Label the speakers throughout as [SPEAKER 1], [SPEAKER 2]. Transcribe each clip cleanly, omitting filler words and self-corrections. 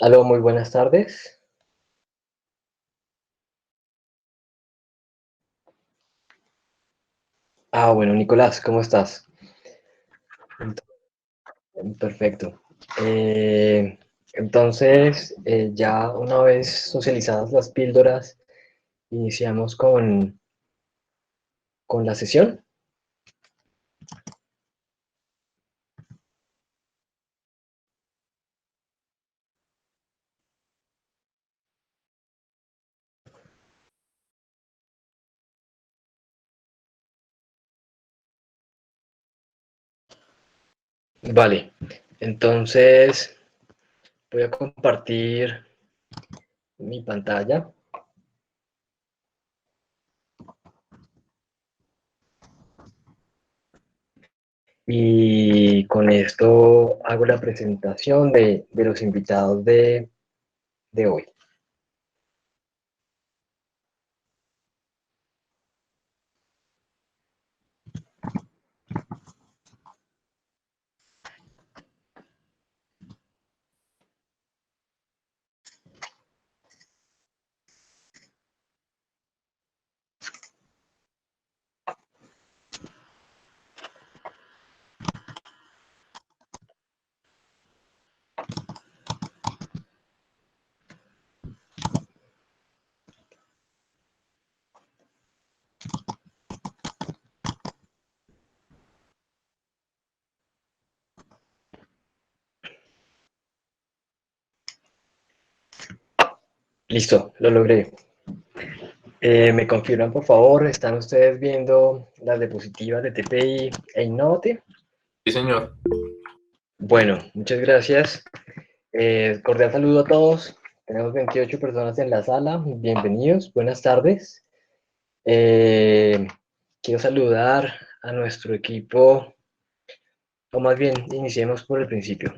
[SPEAKER 1] Aló, muy buenas tardes. Bueno, Nicolás, ¿cómo estás? Perfecto. Ya una vez socializadas las píldoras, iniciamos con la sesión. Vale, entonces voy a compartir mi pantalla y con esto hago la presentación de los invitados de hoy. Listo, lo logré. ¿Me confirman, por favor? ¿Están ustedes viendo las diapositivas de TPI e Innote?
[SPEAKER 2] Sí, señor.
[SPEAKER 1] Bueno, muchas gracias. Cordial saludo a todos. Tenemos 28 personas en la sala. Bienvenidos, buenas tardes. Eh, Quiero saludar a nuestro equipo, o más bien, iniciemos por el principio.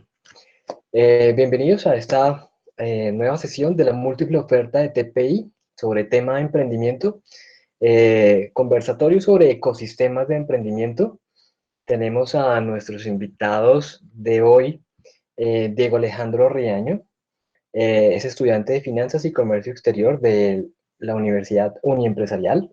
[SPEAKER 1] Bienvenidos a esta nueva sesión de la múltiple oferta de TPI sobre tema de emprendimiento. Conversatorio sobre ecosistemas de emprendimiento. Tenemos a nuestros invitados de hoy, Diego Alejandro Riaño, es estudiante de Finanzas y Comercio Exterior de la Universidad Uniempresarial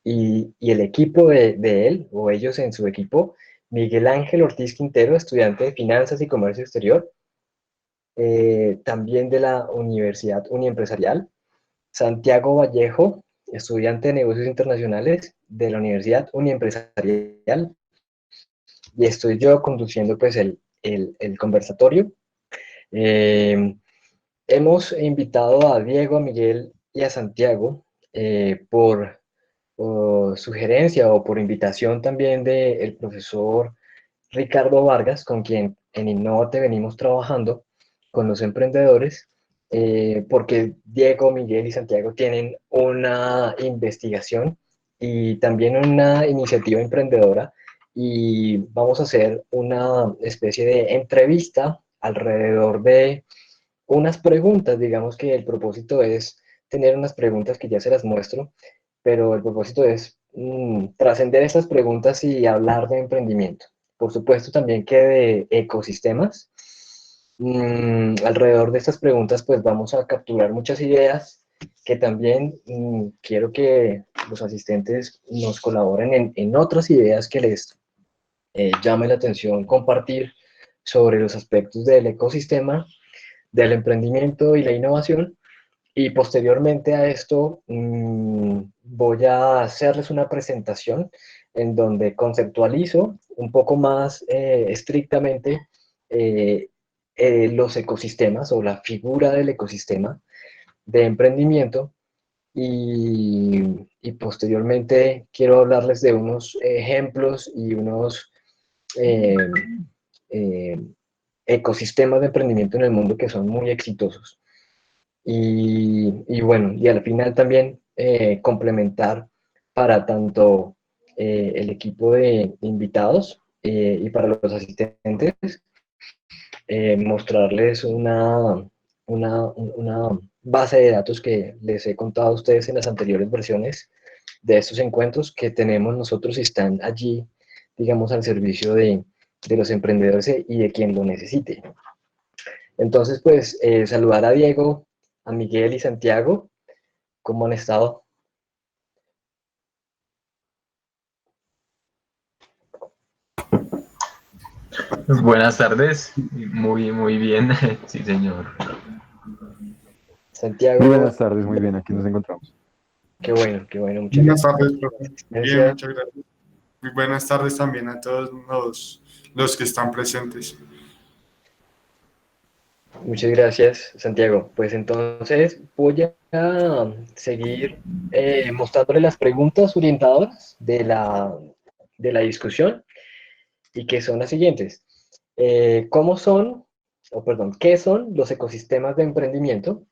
[SPEAKER 1] y el equipo de él, o ellos en su equipo, Miguel Ángel Ortiz Quintero, estudiante de Finanzas y Comercio Exterior, también de la Universidad Uniempresarial, Santiago Vallejo, estudiante de Negocios Internacionales de la Universidad Uniempresarial, y estoy yo conduciendo pues el conversatorio. Eh, Hemos invitado a Diego, a Miguel y a Santiago por sugerencia o por invitación también del profesor Ricardo Vargas, con quien en Innovate venimos trabajando con los emprendedores, porque Diego, Miguel y Santiago tienen una investigación y también una iniciativa emprendedora y vamos a hacer una especie de entrevista alrededor de unas preguntas. Digamos que el propósito es tener unas preguntas que ya se las muestro, pero el propósito es trascender esas preguntas y hablar de emprendimiento. Por supuesto también que de ecosistemas. Alrededor de estas preguntas pues vamos a capturar muchas ideas que también quiero que los asistentes nos colaboren en otras ideas que les llame la atención compartir sobre los aspectos del ecosistema, del emprendimiento y la innovación. Y posteriormente a esto voy a hacerles una presentación en donde conceptualizo un poco más estrictamente eh, los ecosistemas o la figura del ecosistema de emprendimiento y posteriormente quiero hablarles de unos ejemplos y unos eh, eh, ecosistemas de emprendimiento en el mundo que son muy exitosos. Y bueno, y al final también complementar para tanto el equipo de invitados y para los asistentes, mostrarles una base de datos que les he contado a ustedes en las anteriores versiones de estos encuentros que tenemos nosotros y están allí, digamos, al servicio de los emprendedores y de quien lo necesite. Entonces, pues, saludar a Diego, a Miguel y Santiago. ¿Cómo han estado?
[SPEAKER 2] Buenas tardes, muy bien, sí señor.
[SPEAKER 3] Muy
[SPEAKER 1] Santiago,
[SPEAKER 3] buenas tardes, muy bien, aquí nos encontramos.
[SPEAKER 1] qué bueno, muchas
[SPEAKER 4] Buenas
[SPEAKER 1] gracias
[SPEAKER 4] tardes,
[SPEAKER 1] por la
[SPEAKER 4] profe. Bien,
[SPEAKER 1] asistencia.
[SPEAKER 4] muchas gracias. Muy buenas tardes también a todos los que están presentes.
[SPEAKER 1] Muchas gracias, Santiago. Pues entonces voy a seguir mostrándole las preguntas orientadoras de la discusión y que son las siguientes. ¿Cómo son, o perdón, qué son los ecosistemas de emprendimiento?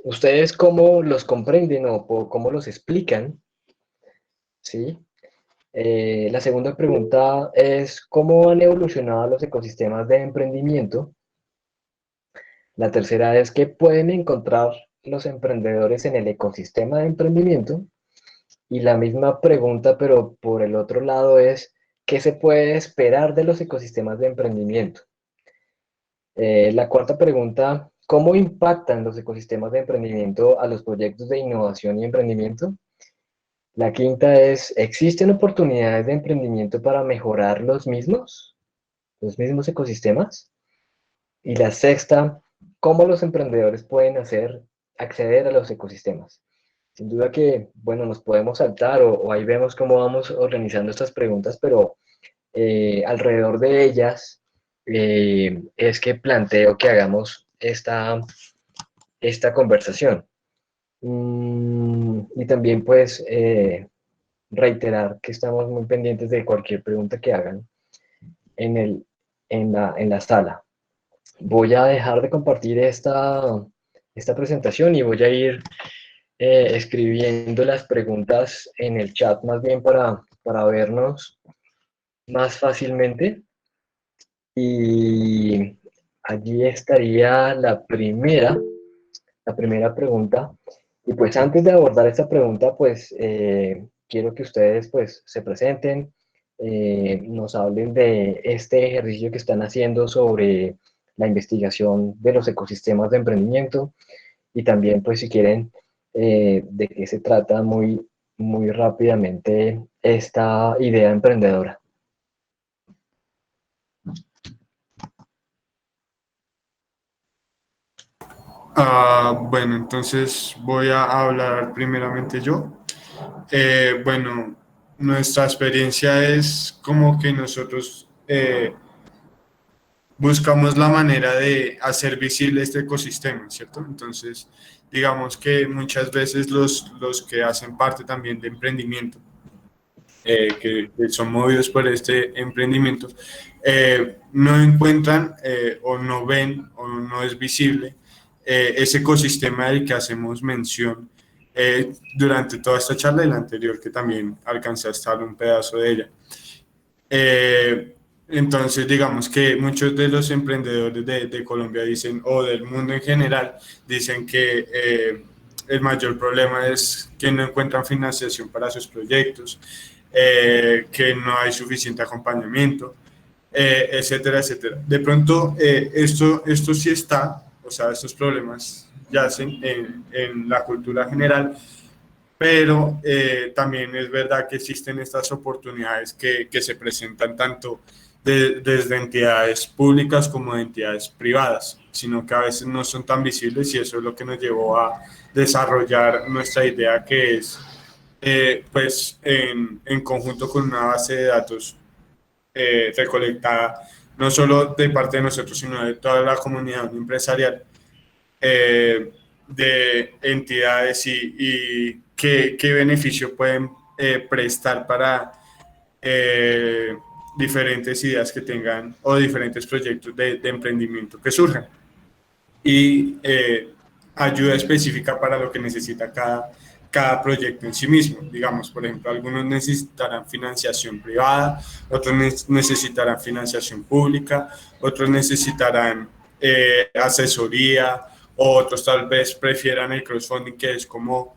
[SPEAKER 1] ¿Ustedes cómo los comprenden o cómo los explican? ¿Sí? La segunda pregunta es, ¿cómo han evolucionado los ecosistemas de emprendimiento? La tercera es, ¿qué pueden encontrar los emprendedores en el ecosistema de emprendimiento? Y la misma pregunta, pero por el otro lado, es, ¿qué se puede esperar de los ecosistemas de emprendimiento? La cuarta pregunta, ¿cómo impactan los ecosistemas de emprendimiento a los proyectos de innovación y emprendimiento? La quinta es, ¿existen oportunidades de emprendimiento para mejorar los mismos ecosistemas? Y la sexta, ¿cómo los emprendedores pueden acceder a los ecosistemas? Sin duda que, bueno, nos podemos saltar o ahí vemos cómo vamos organizando estas preguntas, pero alrededor de ellas es que planteo que hagamos esta conversación. Y también pues reiterar que estamos muy pendientes de cualquier pregunta que hagan en, en la sala. Voy a dejar de compartir esta presentación y voy a ir escribiendo las preguntas en el chat más bien para vernos más fácilmente. Y allí estaría la primera pregunta. Y pues antes de abordar esta pregunta, pues quiero que ustedes pues se presenten, nos hablen de este ejercicio que están haciendo sobre la investigación de los ecosistemas de emprendimiento y también pues si quieren de qué se trata muy rápidamente esta idea emprendedora.
[SPEAKER 4] Bueno, entonces voy a hablar primeramente yo. Bueno, nuestra experiencia es como que nosotros buscamos la manera de hacer visible este ecosistema, ¿cierto? Entonces, digamos que muchas veces los que hacen parte también de emprendimiento, que son movidos por este emprendimiento, no encuentran o no ven o no es visible ese ecosistema del que hacemos mención durante toda esta charla y la anterior que también alcancé a estar un pedazo de ella. Eh, entonces, digamos que muchos de los emprendedores de Colombia dicen, o del mundo en general, dicen que el mayor problema es que no encuentran financiación para sus proyectos, que no hay suficiente acompañamiento, etcétera, etcétera. De pronto, esto sí está, o sea, estos problemas yacen en la cultura general, pero también es verdad que existen estas oportunidades que se presentan tanto desde entidades públicas como de entidades privadas, sino que a veces no son tan visibles y eso es lo que nos llevó a desarrollar nuestra idea que es, pues, en conjunto con una base de datos recolectada no solo de parte de nosotros, sino de toda la comunidad empresarial, de entidades y qué beneficio pueden prestar para eh, diferentes ideas que tengan o diferentes proyectos de emprendimiento que surjan. Y ayuda específica para lo que necesita cada proyecto en sí mismo. Digamos, por ejemplo, algunos necesitarán financiación privada, otros necesitarán financiación pública, otros necesitarán asesoría, otros tal vez prefieran el crowdfunding, que es como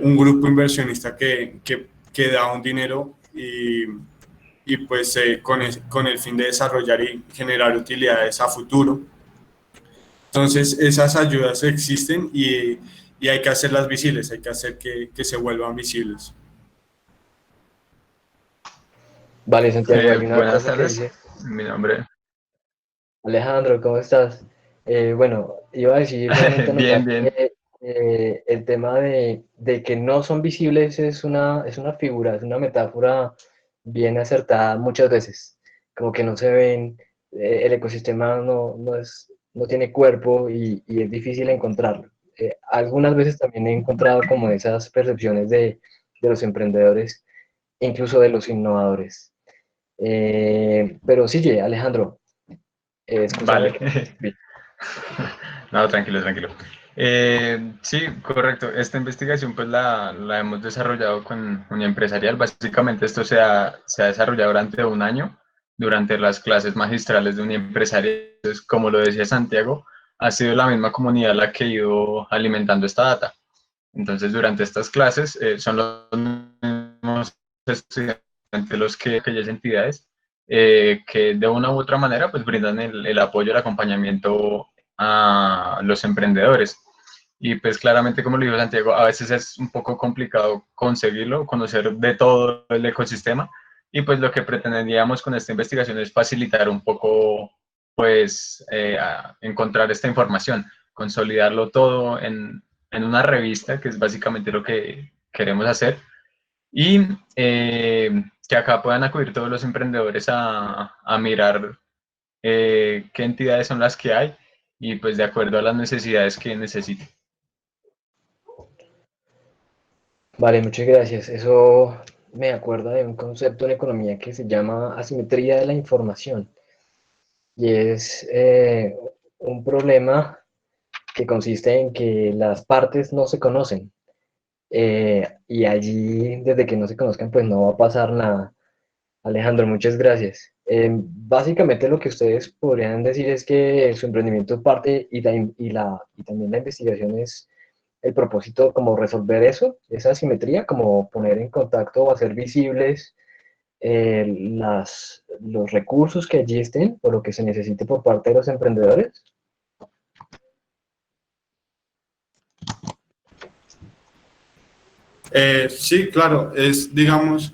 [SPEAKER 4] un grupo inversionista que da un dinero y pues con el fin de desarrollar y generar utilidades a futuro. Entonces, esas ayudas existen y hay que hacerlas visibles, hay que hacer que se vuelvan visibles.
[SPEAKER 1] Vale, Santiago, hay una
[SPEAKER 2] Buenas
[SPEAKER 1] cosa que
[SPEAKER 2] tardes,
[SPEAKER 1] dice,
[SPEAKER 2] mi nombre.
[SPEAKER 1] Alejandro, ¿cómo estás? Bueno, iba a decir solamente
[SPEAKER 2] Bien,
[SPEAKER 1] anotar
[SPEAKER 2] bien.
[SPEAKER 1] que el tema de que no son visibles es una figura, es una metáfora bien acertada muchas veces, como que no se ven, el ecosistema no tiene cuerpo y es difícil encontrarlo. Algunas veces también he encontrado como esas percepciones de los emprendedores, incluso de los innovadores. Pero sigue, Alejandro, escúchame
[SPEAKER 2] Vale.
[SPEAKER 1] que te interrumpí.
[SPEAKER 2] No, tranquilo, tranquilo. Sí, correcto. Esta investigación pues la hemos desarrollado con Unión Empresarial. Básicamente esto se ha desarrollado durante un año, durante las clases magistrales de Unión Empresarial. Entonces, como lo decía Santiago, ha sido la misma comunidad la que ha ido alimentando esta data. Entonces, durante estas clases son los mismos estudiantes los que aquellas entidades que de una u otra manera pues brindan el apoyo, el acompañamiento a los emprendedores. Y pues claramente, como lo dijo Santiago, a veces es un poco complicado conseguirlo, conocer de todo el ecosistema. Y pues lo que pretendíamos con esta investigación es facilitar un poco, pues, encontrar esta información, consolidarlo todo en una revista, que es básicamente lo que queremos hacer, y que acá puedan acudir todos los emprendedores a mirar qué entidades son las que hay y pues de acuerdo a las necesidades que necesiten.
[SPEAKER 1] Vale, muchas gracias. Eso me acuerda de un concepto en economía que se llama asimetría de la información y es un problema que consiste en que las partes no se conocen y allí, desde que no se conozcan, pues no va a pasar nada. Alejandro, muchas gracias. Básicamente lo que ustedes podrían decir es que su emprendimiento parte y también la investigación es el propósito como resolver eso, esa asimetría, como poner en contacto o hacer visibles los recursos que allí estén o lo que se necesite por parte de los emprendedores.
[SPEAKER 4] Sí, claro, es, digamos,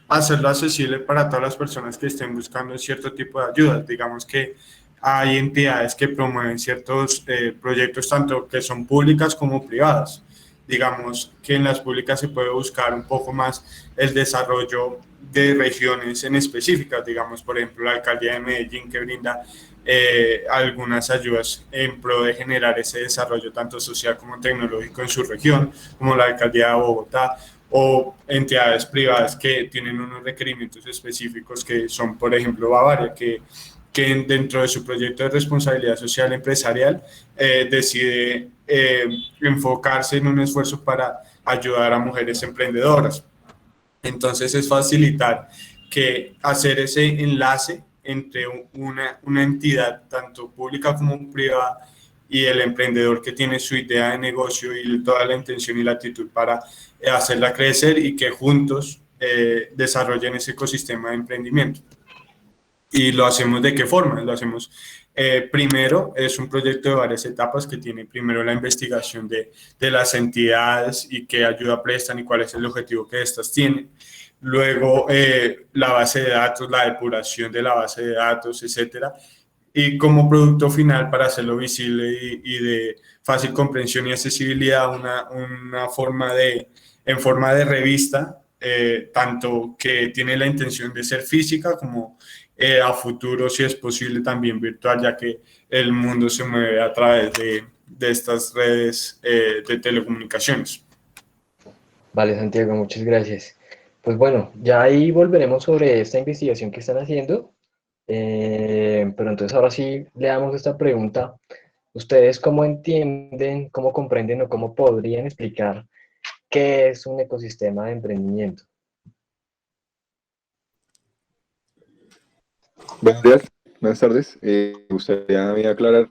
[SPEAKER 4] hacerlo accesible para todas las personas que estén buscando cierto tipo de ayudas. Digamos que hay entidades que promueven ciertos proyectos, tanto que son públicas como privadas. Digamos que en las públicas se puede buscar un poco más el desarrollo de regiones en específicas, digamos, por ejemplo, la alcaldía de Medellín que brinda algunas ayudas en pro de generar ese desarrollo tanto social como tecnológico en su región, como la alcaldía de Bogotá, o entidades privadas que tienen unos requerimientos específicos que son, por ejemplo, Bavaria, que dentro de su proyecto de responsabilidad social empresarial decide enfocarse en un esfuerzo para ayudar a mujeres emprendedoras. Entonces es facilitar que hacer ese enlace entre una entidad tanto pública como privada y el emprendedor que tiene su idea de negocio y toda la intención y la actitud para hacerla crecer y que juntos desarrollen ese ecosistema de emprendimiento. ¿Y lo hacemos de qué forma? Lo hacemos primero, es un proyecto de varias etapas que tiene primero la investigación de las entidades y qué ayuda prestan y cuál es el objetivo que éstas tienen. Luego, la base de datos, la depuración de la base de datos, etcétera. Y como producto final, para hacerlo visible y de fácil comprensión y accesibilidad, una forma en forma de revista, tanto que tiene la intención de ser física como a futuro, si es posible, también virtual, ya que el mundo se mueve a través de estas redes de telecomunicaciones.
[SPEAKER 1] Vale, Santiago, muchas gracias. Pues bueno, ya ahí volveremos sobre esta investigación que están haciendo, pero entonces ahora sí le damos esta pregunta. ¿Ustedes cómo entienden, cómo comprenden o cómo podrían explicar qué es un ecosistema de emprendimiento?
[SPEAKER 3] Buenos días, buenas tardes. Me gustaría a mí aclarar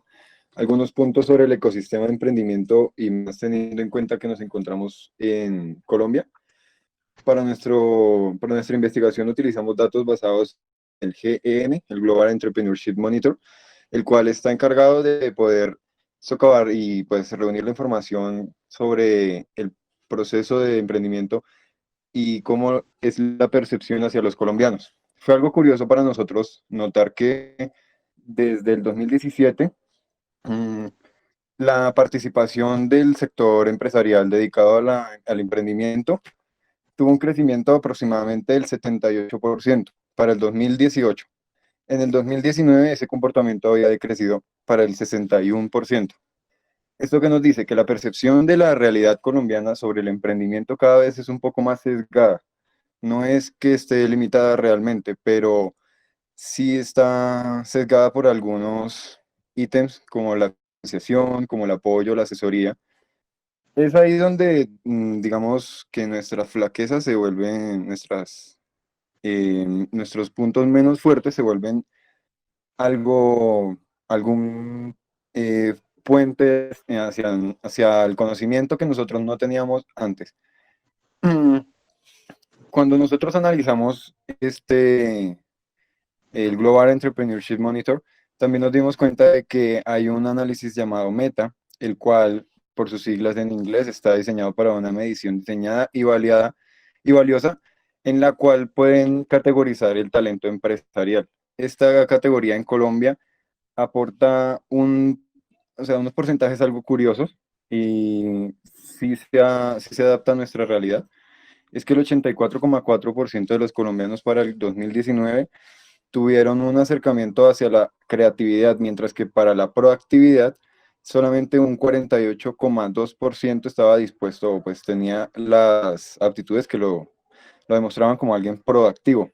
[SPEAKER 3] algunos puntos sobre el ecosistema de emprendimiento y más teniendo en cuenta que nos encontramos en Colombia, para nuestra investigación utilizamos datos basados en el GEM, el Global Entrepreneurship Monitor, el cual está encargado de poder socavar y pues reunir la información sobre el proceso de emprendimiento y cómo es la percepción hacia los colombianos. Fue algo curioso para nosotros notar que desde el 2017 la participación del sector empresarial dedicado al emprendimiento tuvo un crecimiento de aproximadamente del 78% para el 2018. En el 2019 ese comportamiento había decrecido para el 61%. Esto que nos dice que la percepción de la realidad colombiana sobre el emprendimiento cada vez es un poco más sesgada. No es que esté limitada realmente, pero sí está sesgada por algunos ítems como la financiación, como el apoyo, la asesoría. Es ahí donde, digamos, que nuestras flaquezas se vuelven, nuestros puntos menos fuertes se vuelven algún puente hacia el conocimiento que nosotros no teníamos antes. Cuando nosotros analizamos el Global Entrepreneurship Monitor, también nos dimos cuenta de que hay un análisis llamado META, el cual, por sus siglas en inglés, está diseñado para una medición diseñada y valiosa, en la cual pueden categorizar el talento empresarial. Esta categoría en Colombia aporta unos porcentajes algo curiosos y sí se adapta a nuestra realidad. Es que el 84,4% de los colombianos para el 2019 tuvieron un acercamiento hacia la creatividad, mientras que para la proactividad solamente un 48,2% estaba dispuesto o pues tenía las aptitudes que lo demostraban como alguien proactivo.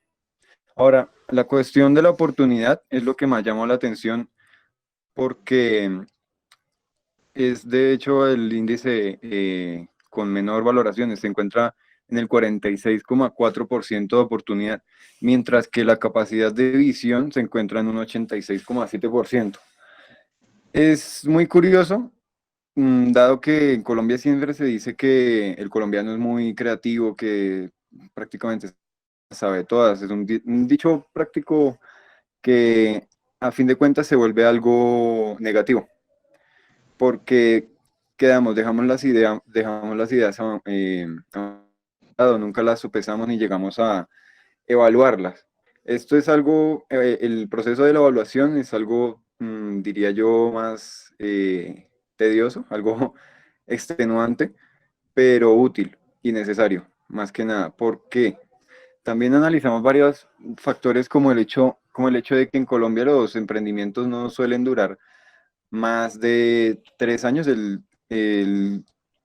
[SPEAKER 3] Ahora, la cuestión de la oportunidad es lo que más llamó la atención porque es de hecho el índice con menor valoración, se encuentra en el 46,4% de oportunidad, mientras que la capacidad de visión se encuentra en un 86,7%. Es muy curioso, dado que en Colombia siempre se dice que el colombiano es muy creativo, que prácticamente sabe todas. Es un dicho práctico que a fin de cuentas se vuelve algo negativo, porque dejamos las ideas a un lado, nunca las sopesamos ni llegamos a evaluarlas. Esto es algo, el proceso de la evaluación es algo, diría yo, más tedioso, algo extenuante, pero útil y necesario, más que nada. ¿Por qué? También analizamos varios factores como el hecho de que en Colombia los emprendimientos no suelen durar más de 3 años.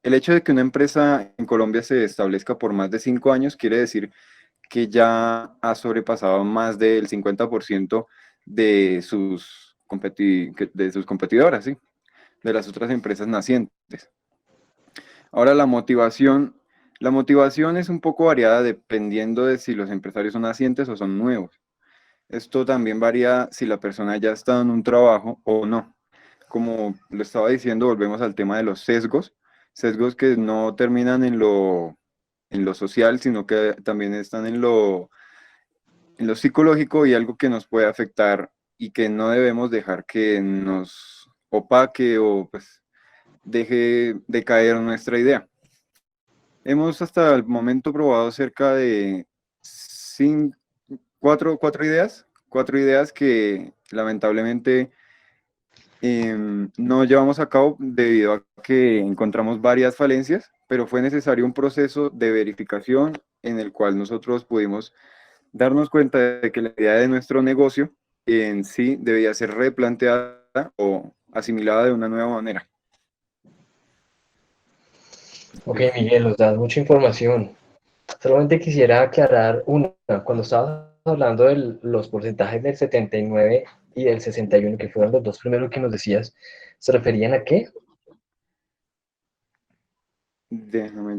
[SPEAKER 3] El hecho de que una empresa en Colombia se establezca por más de 5 años quiere decir que ya ha sobrepasado más del 50% de sus competidoras, ¿sí? De las otras empresas nacientes. Ahora la motivación es un poco variada dependiendo de si los empresarios son nacientes o son nuevos. Esto también varía si la persona ya está en un trabajo o no. Como lo estaba diciendo, volvemos al tema de los sesgos que no terminan en lo social, sino que también están en lo psicológico y algo que nos puede afectar y que no debemos dejar que nos opaque o pues deje de caer nuestra idea. Hemos hasta el momento probado cerca de cuatro ideas que lamentablemente no llevamos a cabo debido a que encontramos varias falencias, pero fue necesario un proceso de verificación en el cual nosotros pudimos darnos cuenta de que la idea de nuestro negocio en sí debía ser replanteada o asimilada de una nueva manera.
[SPEAKER 1] Ok, Miguel, nos das mucha información. Solamente quisiera aclarar una. Cuando estabas hablando de los porcentajes del 79 y del 61, que fueron los dos primeros que nos decías, ¿se referían a qué?
[SPEAKER 3] Déjame,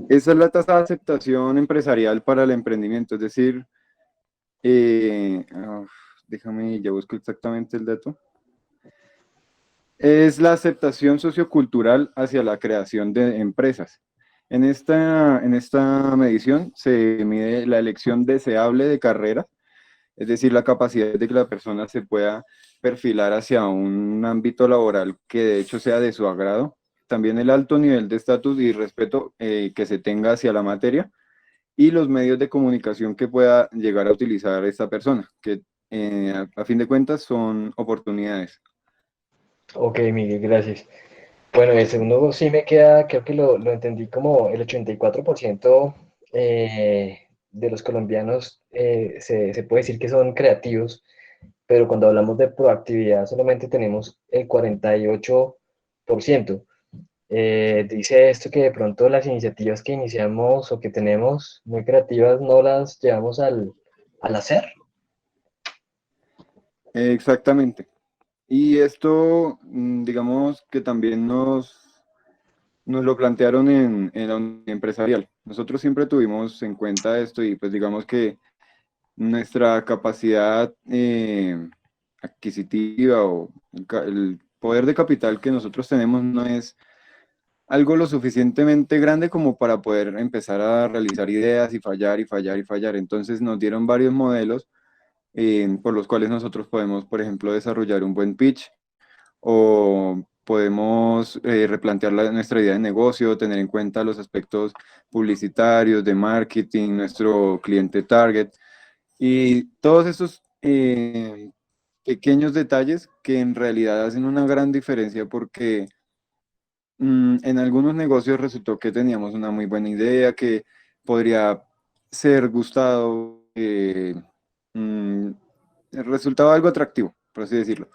[SPEAKER 3] Esa es la tasa de aceptación empresarial para el emprendimiento, es decir, déjame, ya busco exactamente el dato. Es la aceptación sociocultural hacia la creación de empresas. En esta medición se mide la elección deseable de carrera, es decir, la capacidad de que la persona se pueda perfilar hacia un ámbito laboral que de hecho sea de su agrado. También el alto nivel de estatus y respeto que se tenga hacia la materia y los medios de comunicación que pueda llegar a utilizar esta persona, que a fin de cuentas son oportunidades.
[SPEAKER 1] Ok, Miguel, gracias. Bueno, el segundo sí me queda, creo que lo entendí como el 84% de los colombianos se puede decir que son creativos, pero cuando hablamos de proactividad solamente tenemos el 48%. Dice esto que de pronto las iniciativas que iniciamos o que tenemos muy creativas no las llevamos al hacer.
[SPEAKER 3] Exactamente. Y esto, digamos que también nos lo plantearon en la unidad empresarial. Nosotros siempre tuvimos en cuenta esto y pues digamos que nuestra capacidad adquisitiva o el poder de capital que nosotros tenemos no es algo lo suficientemente grande como para poder empezar a realizar ideas y fallar y fallar y fallar. Entonces nos dieron varios modelos por los cuales nosotros podemos, por ejemplo, desarrollar un buen pitch o podemos replantear nuestra idea de negocio, tener en cuenta los aspectos publicitarios, de marketing, nuestro cliente target y todos esos pequeños detalles que en realidad hacen una gran diferencia porque en algunos negocios resultó que teníamos una muy buena idea, que podría ser gustado, resultaba algo atractivo, por así decirlo.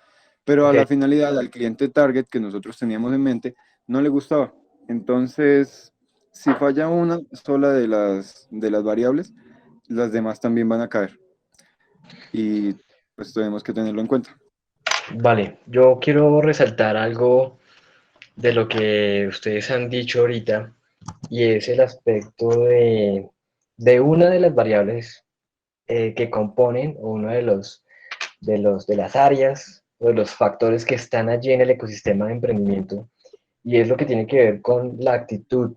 [SPEAKER 3] Pero a
[SPEAKER 1] Ok,
[SPEAKER 3] la finalidad, al cliente target que nosotros teníamos en mente, no le gustaba. Entonces, si falla una sola de las variables, las demás también van a caer. Y pues tenemos que tenerlo en cuenta.
[SPEAKER 1] vale, yo quiero resaltar algo de lo que ustedes han dicho ahorita y es el aspecto de una de las variables que componen o uno de las áreas o de los factores que están allí en el ecosistema de emprendimiento y es lo que tiene que ver con la actitud,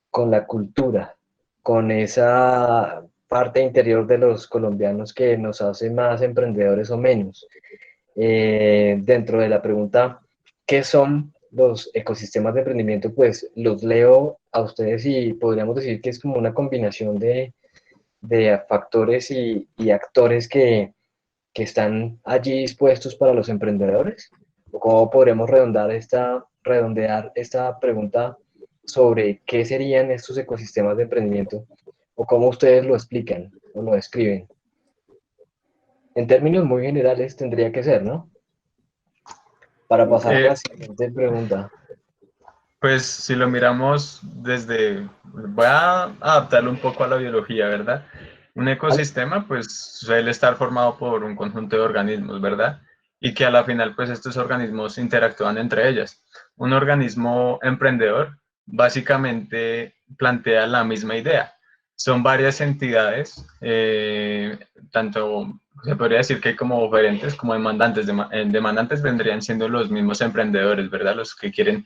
[SPEAKER 1] con la cultura, con esa parte interior de los colombianos que nos hace más emprendedores o menos. Dentro de la pregunta, ¿qué son los ecosistemas de emprendimiento? Pues los leo a ustedes y podríamos decir que es como una combinación de factores y actores que están allí dispuestos para los emprendedores. ¿O cómo podremos redondear esta pregunta sobre qué serían estos ecosistemas de emprendimiento? ¿O cómo ustedes lo explican o lo describen? En términos muy generales tendría que ser, ¿no? Para pasar a la
[SPEAKER 2] Eh,
[SPEAKER 1] siguiente pregunta.
[SPEAKER 2] Pues si lo miramos voy a adaptarlo un poco a la biología, ¿verdad? Un
[SPEAKER 1] ¿Vale?
[SPEAKER 2] ecosistema pues suele estar formado por un conjunto de organismos, ¿verdad? Y que a la final pues estos organismos interactúan entre ellas. Un organismo emprendedor básicamente plantea la misma idea. Son varias entidades, tanto se podría decir que como oferentes como demandantes. Demandantes vendrían siendo los mismos emprendedores, ¿verdad? Los que quieren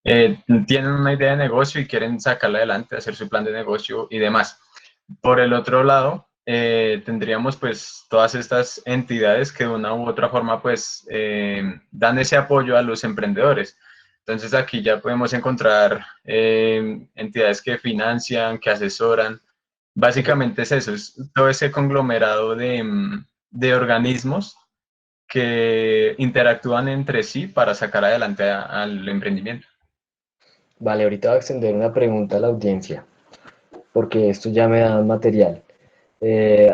[SPEAKER 2] tienen una idea de negocio y quieren sacarla adelante, hacer su plan de negocio y demás. Por el otro lado, tendríamos pues todas estas entidades que de una u otra forma pues dan ese apoyo a los emprendedores. Entonces aquí ya podemos encontrar entidades que financian, que asesoran. Básicamente es eso, es todo ese conglomerado de organismos que interactúan entre sí para sacar adelante al emprendimiento.
[SPEAKER 1] Vale, ahorita voy a extender una pregunta a la audiencia, porque esto ya me da material.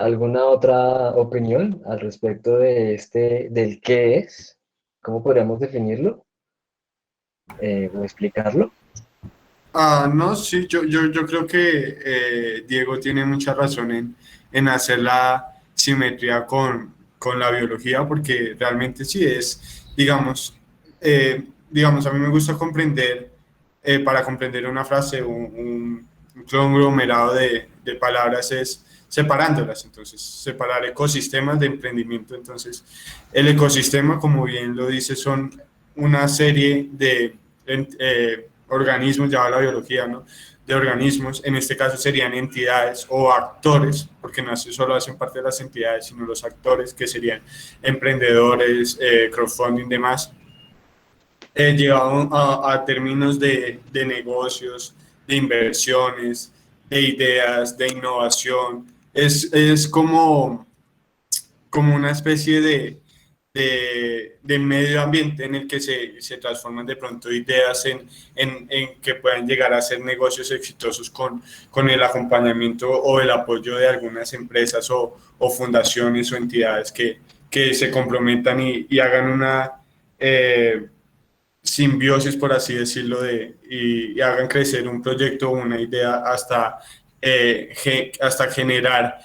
[SPEAKER 1] ¿Alguna otra opinión al respecto de del qué es? ¿Cómo podríamos definirlo o explicarlo?
[SPEAKER 4] No, sí, yo creo que Diego tiene mucha razón en hacer la simetría con la biología, porque realmente sí es, digamos, a mí me gusta comprender, para comprender una frase, un conglomerado de palabras es separándolas, entonces, separar ecosistemas de emprendimiento. Entonces, el ecosistema, como bien lo dice, son una serie de organismos, ya va la biología, ¿no? de organismos, en este caso serían entidades o actores, porque no solo hacen parte de las entidades, sino los actores, que serían emprendedores, crowdfunding, demás, llevado a términos de negocios, de inversiones, de ideas, de innovación. Es como una especie de medio ambiente en el que se transforman de pronto ideas en que puedan llegar a ser negocios exitosos con el acompañamiento o el apoyo de algunas empresas o fundaciones o entidades que se comprometan y hagan una simbiosis, por así decirlo, y hagan crecer un proyecto o una idea hasta generar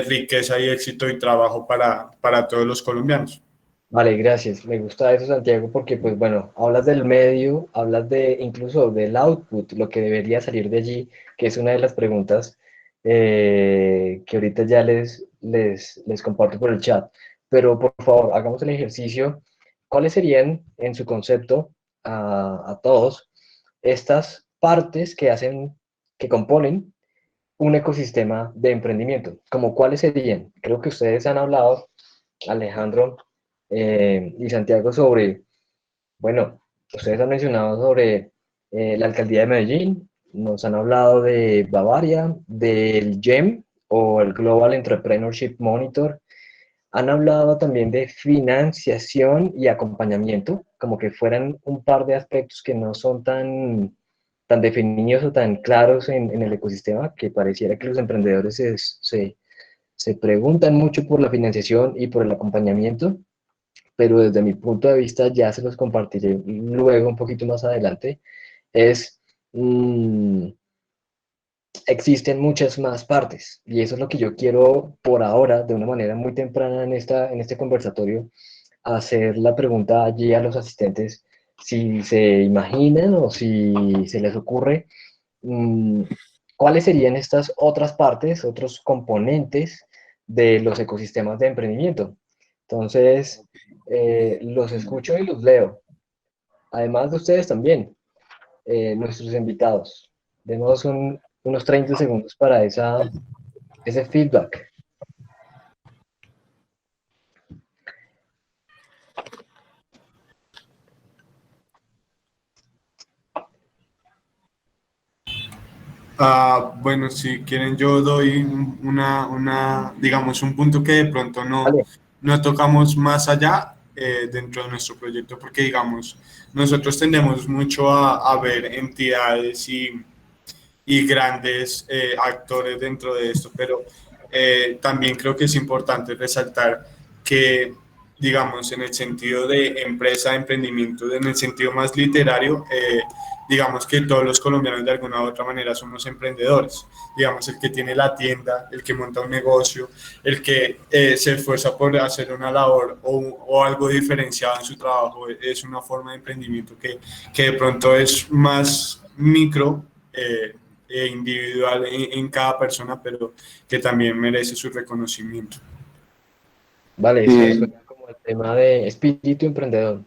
[SPEAKER 4] riqueza y éxito y trabajo para todos los colombianos.
[SPEAKER 1] Vale, gracias. Me gusta eso, Santiago, porque pues bueno, hablas del medio, hablas de incluso del output, lo que debería salir de allí, que es una de las preguntas que ahorita ya les comparto por el chat. Pero por favor, hagamos el ejercicio. ¿Cuáles serían, en su concepto, a todos, estas partes que hacen, que componen un ecosistema de emprendimiento? ¿Como cuáles serían? Creo que ustedes han hablado, Alejandro y Santiago, sobre, bueno, ustedes han mencionado sobre la alcaldía de Medellín, nos han hablado de Bavaria, del GEM o el Global Entrepreneurship Monitor, han hablado también de financiación y acompañamiento, como que fueran un par de aspectos que no son tan definidos o tan claros en el ecosistema, que pareciera que los emprendedores se preguntan mucho por la financiación y por el acompañamiento, pero desde mi punto de vista, ya se los compartiré luego un poquito más adelante, es, mmm, existen muchas más partes y eso es lo que yo quiero por ahora, de una manera muy temprana en este conversatorio, hacer la pregunta allí a los asistentes, si se imaginan o si se les ocurre, cuáles serían estas otras partes, otros componentes de los ecosistemas de emprendimiento. Entonces, los escucho y los leo. Además de ustedes también, nuestros invitados. Demos unos 30 segundos para ese feedback.
[SPEAKER 4] Bueno, si quieren yo doy digamos, un punto que de pronto
[SPEAKER 1] Vale.
[SPEAKER 4] no tocamos más allá dentro de nuestro proyecto, porque digamos, nosotros tendemos mucho a ver entidades y grandes actores dentro de esto, pero también creo que es importante resaltar que, digamos, en el sentido de empresa, de emprendimiento, en el sentido más literario, digamos que todos los colombianos de alguna u otra manera somos emprendedores. Digamos, el que tiene la tienda, el que monta un negocio, el que se esfuerza por hacer una labor o algo diferenciado en su trabajo, es una forma de emprendimiento que de pronto es más micro, individual en cada persona, pero que también merece su reconocimiento.
[SPEAKER 1] Vale, eso suena como el tema de espíritu emprendedor.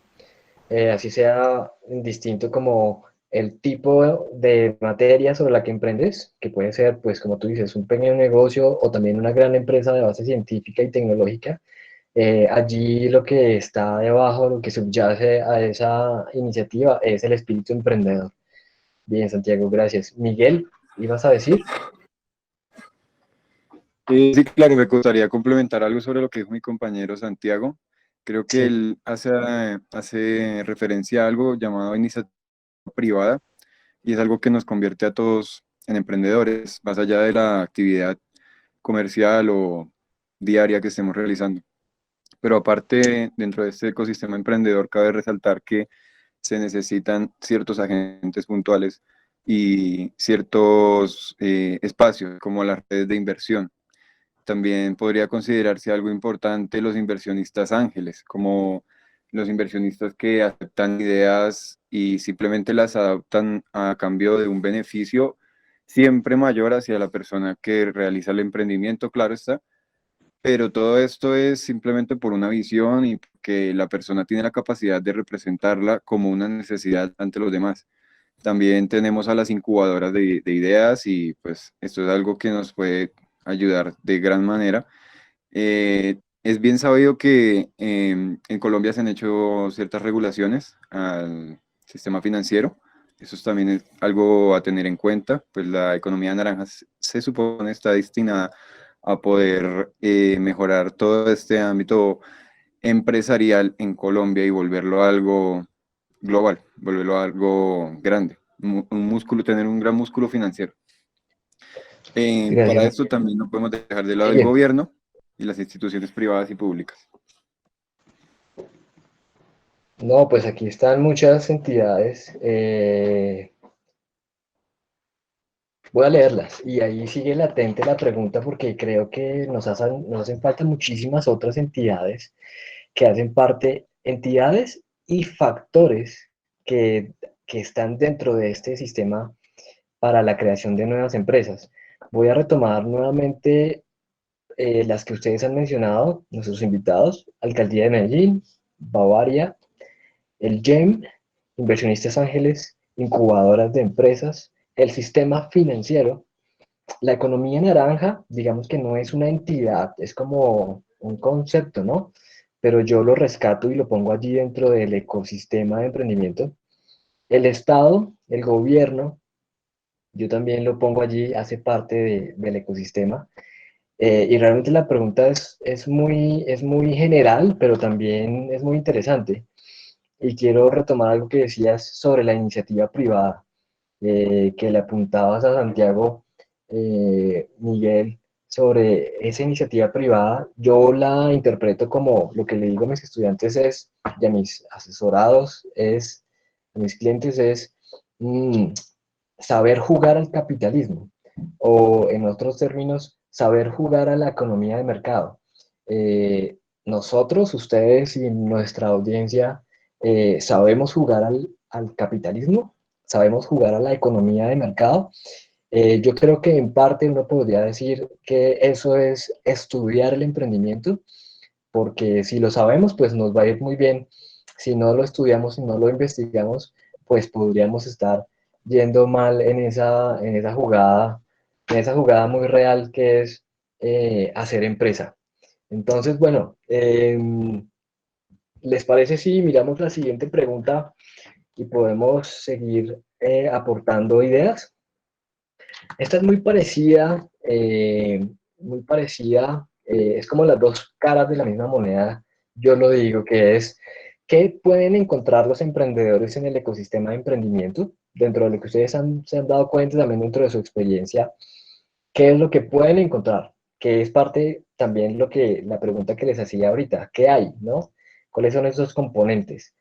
[SPEAKER 1] Así sea distinto como el tipo de materia sobre la que emprendes, que puede ser, pues como tú dices, un pequeño negocio o también una gran empresa de base científica y tecnológica. Allí lo que está debajo, lo que subyace a esa iniciativa es el espíritu emprendedor. Bien, Santiago, gracias. Miguel, ¿ibas a decir?
[SPEAKER 3] Sí, claro, me gustaría complementar algo sobre lo que dijo mi compañero Santiago. Creo que
[SPEAKER 1] Sí.
[SPEAKER 3] él hace referencia a algo llamado iniciativa privada y es algo que nos convierte a todos en emprendedores, más allá de la actividad comercial o diaria que estemos realizando. Pero aparte, dentro de este ecosistema emprendedor, cabe resaltar que se necesitan ciertos agentes puntuales y ciertos espacios, como las redes de inversión. También podría considerarse algo importante los inversionistas ángeles, como los inversionistas que aceptan ideas y simplemente las adaptan a cambio de un beneficio siempre mayor hacia la persona que realiza el emprendimiento, claro está, pero todo esto es simplemente por una visión y que la persona tiene la capacidad de representarla como una necesidad ante los demás. También tenemos a las incubadoras de ideas y pues esto es algo que nos puede ayudar de gran manera. Es bien sabido que en Colombia se han hecho ciertas regulaciones al sistema financiero. Eso también es algo a tener en cuenta, pues la economía naranja se supone está destinada a poder mejorar todo este ámbito empresarial en Colombia y volverlo algo global, volverlo algo grande, un músculo, tener un gran músculo financiero.
[SPEAKER 1] Gracias,
[SPEAKER 3] Para esto
[SPEAKER 1] Miguel.
[SPEAKER 3] también no podemos dejar de lado el
[SPEAKER 1] Sigue.
[SPEAKER 3] gobierno y las instituciones privadas y públicas.
[SPEAKER 1] No, pues aquí están muchas entidades. Voy a leerlas y ahí sigue latente la pregunta porque creo que nos hacen falta muchísimas otras entidades que hacen parte, entidades y factores que, que están dentro de este sistema para la creación de nuevas empresas. Voy a retomar nuevamente las que ustedes han mencionado, nuestros invitados, Alcaldía de Medellín, Bavaria, el GEM, Inversionistas Ángeles, incubadoras de empresas, el sistema financiero. La economía naranja, digamos que no es una entidad, es como un concepto, ¿no? Pero yo lo rescato y lo pongo allí dentro del ecosistema de emprendimiento. El Estado, el gobierno, yo también lo pongo allí, hace parte del ecosistema. Y realmente la pregunta es muy general, pero también es muy interesante. Y quiero retomar algo que decías sobre la iniciativa privada, que le apuntabas a Santiago, Miguel, sobre esa iniciativa privada. Yo la interpreto como lo que le digo a mis estudiantes es, y a mis asesorados es, a mis clientes es mm, saber jugar al capitalismo, o en otros términos, saber jugar a la economía de mercado. Nosotros, ustedes y nuestra audiencia, sabemos jugar al capitalismo, sabemos jugar a la economía de mercado. Yo creo que en parte uno podría decir que eso es estudiar el emprendimiento, porque si lo sabemos, pues nos va a ir muy bien. Si no lo estudiamos, si no lo investigamos, pues podríamos estar yendo mal en esa jugada muy real que es hacer empresa. Entonces, bueno, ¿les parece si miramos la siguiente pregunta y podemos seguir aportando ideas? Esta es muy parecida, es como las dos caras de la misma moneda, yo lo digo, que es, ¿qué pueden encontrar los emprendedores en el ecosistema de emprendimiento? Dentro de lo que ustedes se han dado cuenta también dentro de su experiencia, ¿qué es lo que pueden encontrar? Que es parte también la pregunta que les hacía ahorita, ¿qué hay, no? ¿Cuáles son esos componentes?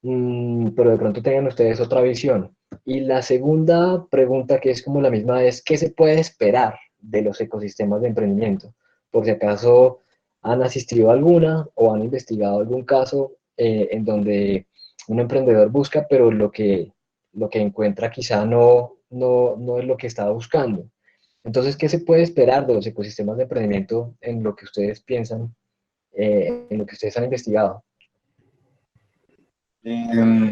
[SPEAKER 1] Pero de pronto tengan ustedes otra visión. Y la segunda pregunta, que es como la misma, es ¿qué se puede esperar de los ecosistemas de emprendimiento? Por si acaso han asistido a alguna o han investigado algún caso en donde un emprendedor busca, pero lo que encuentra quizá no es lo que estaba buscando. Entonces, ¿qué se puede esperar de los ecosistemas de emprendimiento en lo que ustedes piensan, en lo que ustedes han investigado?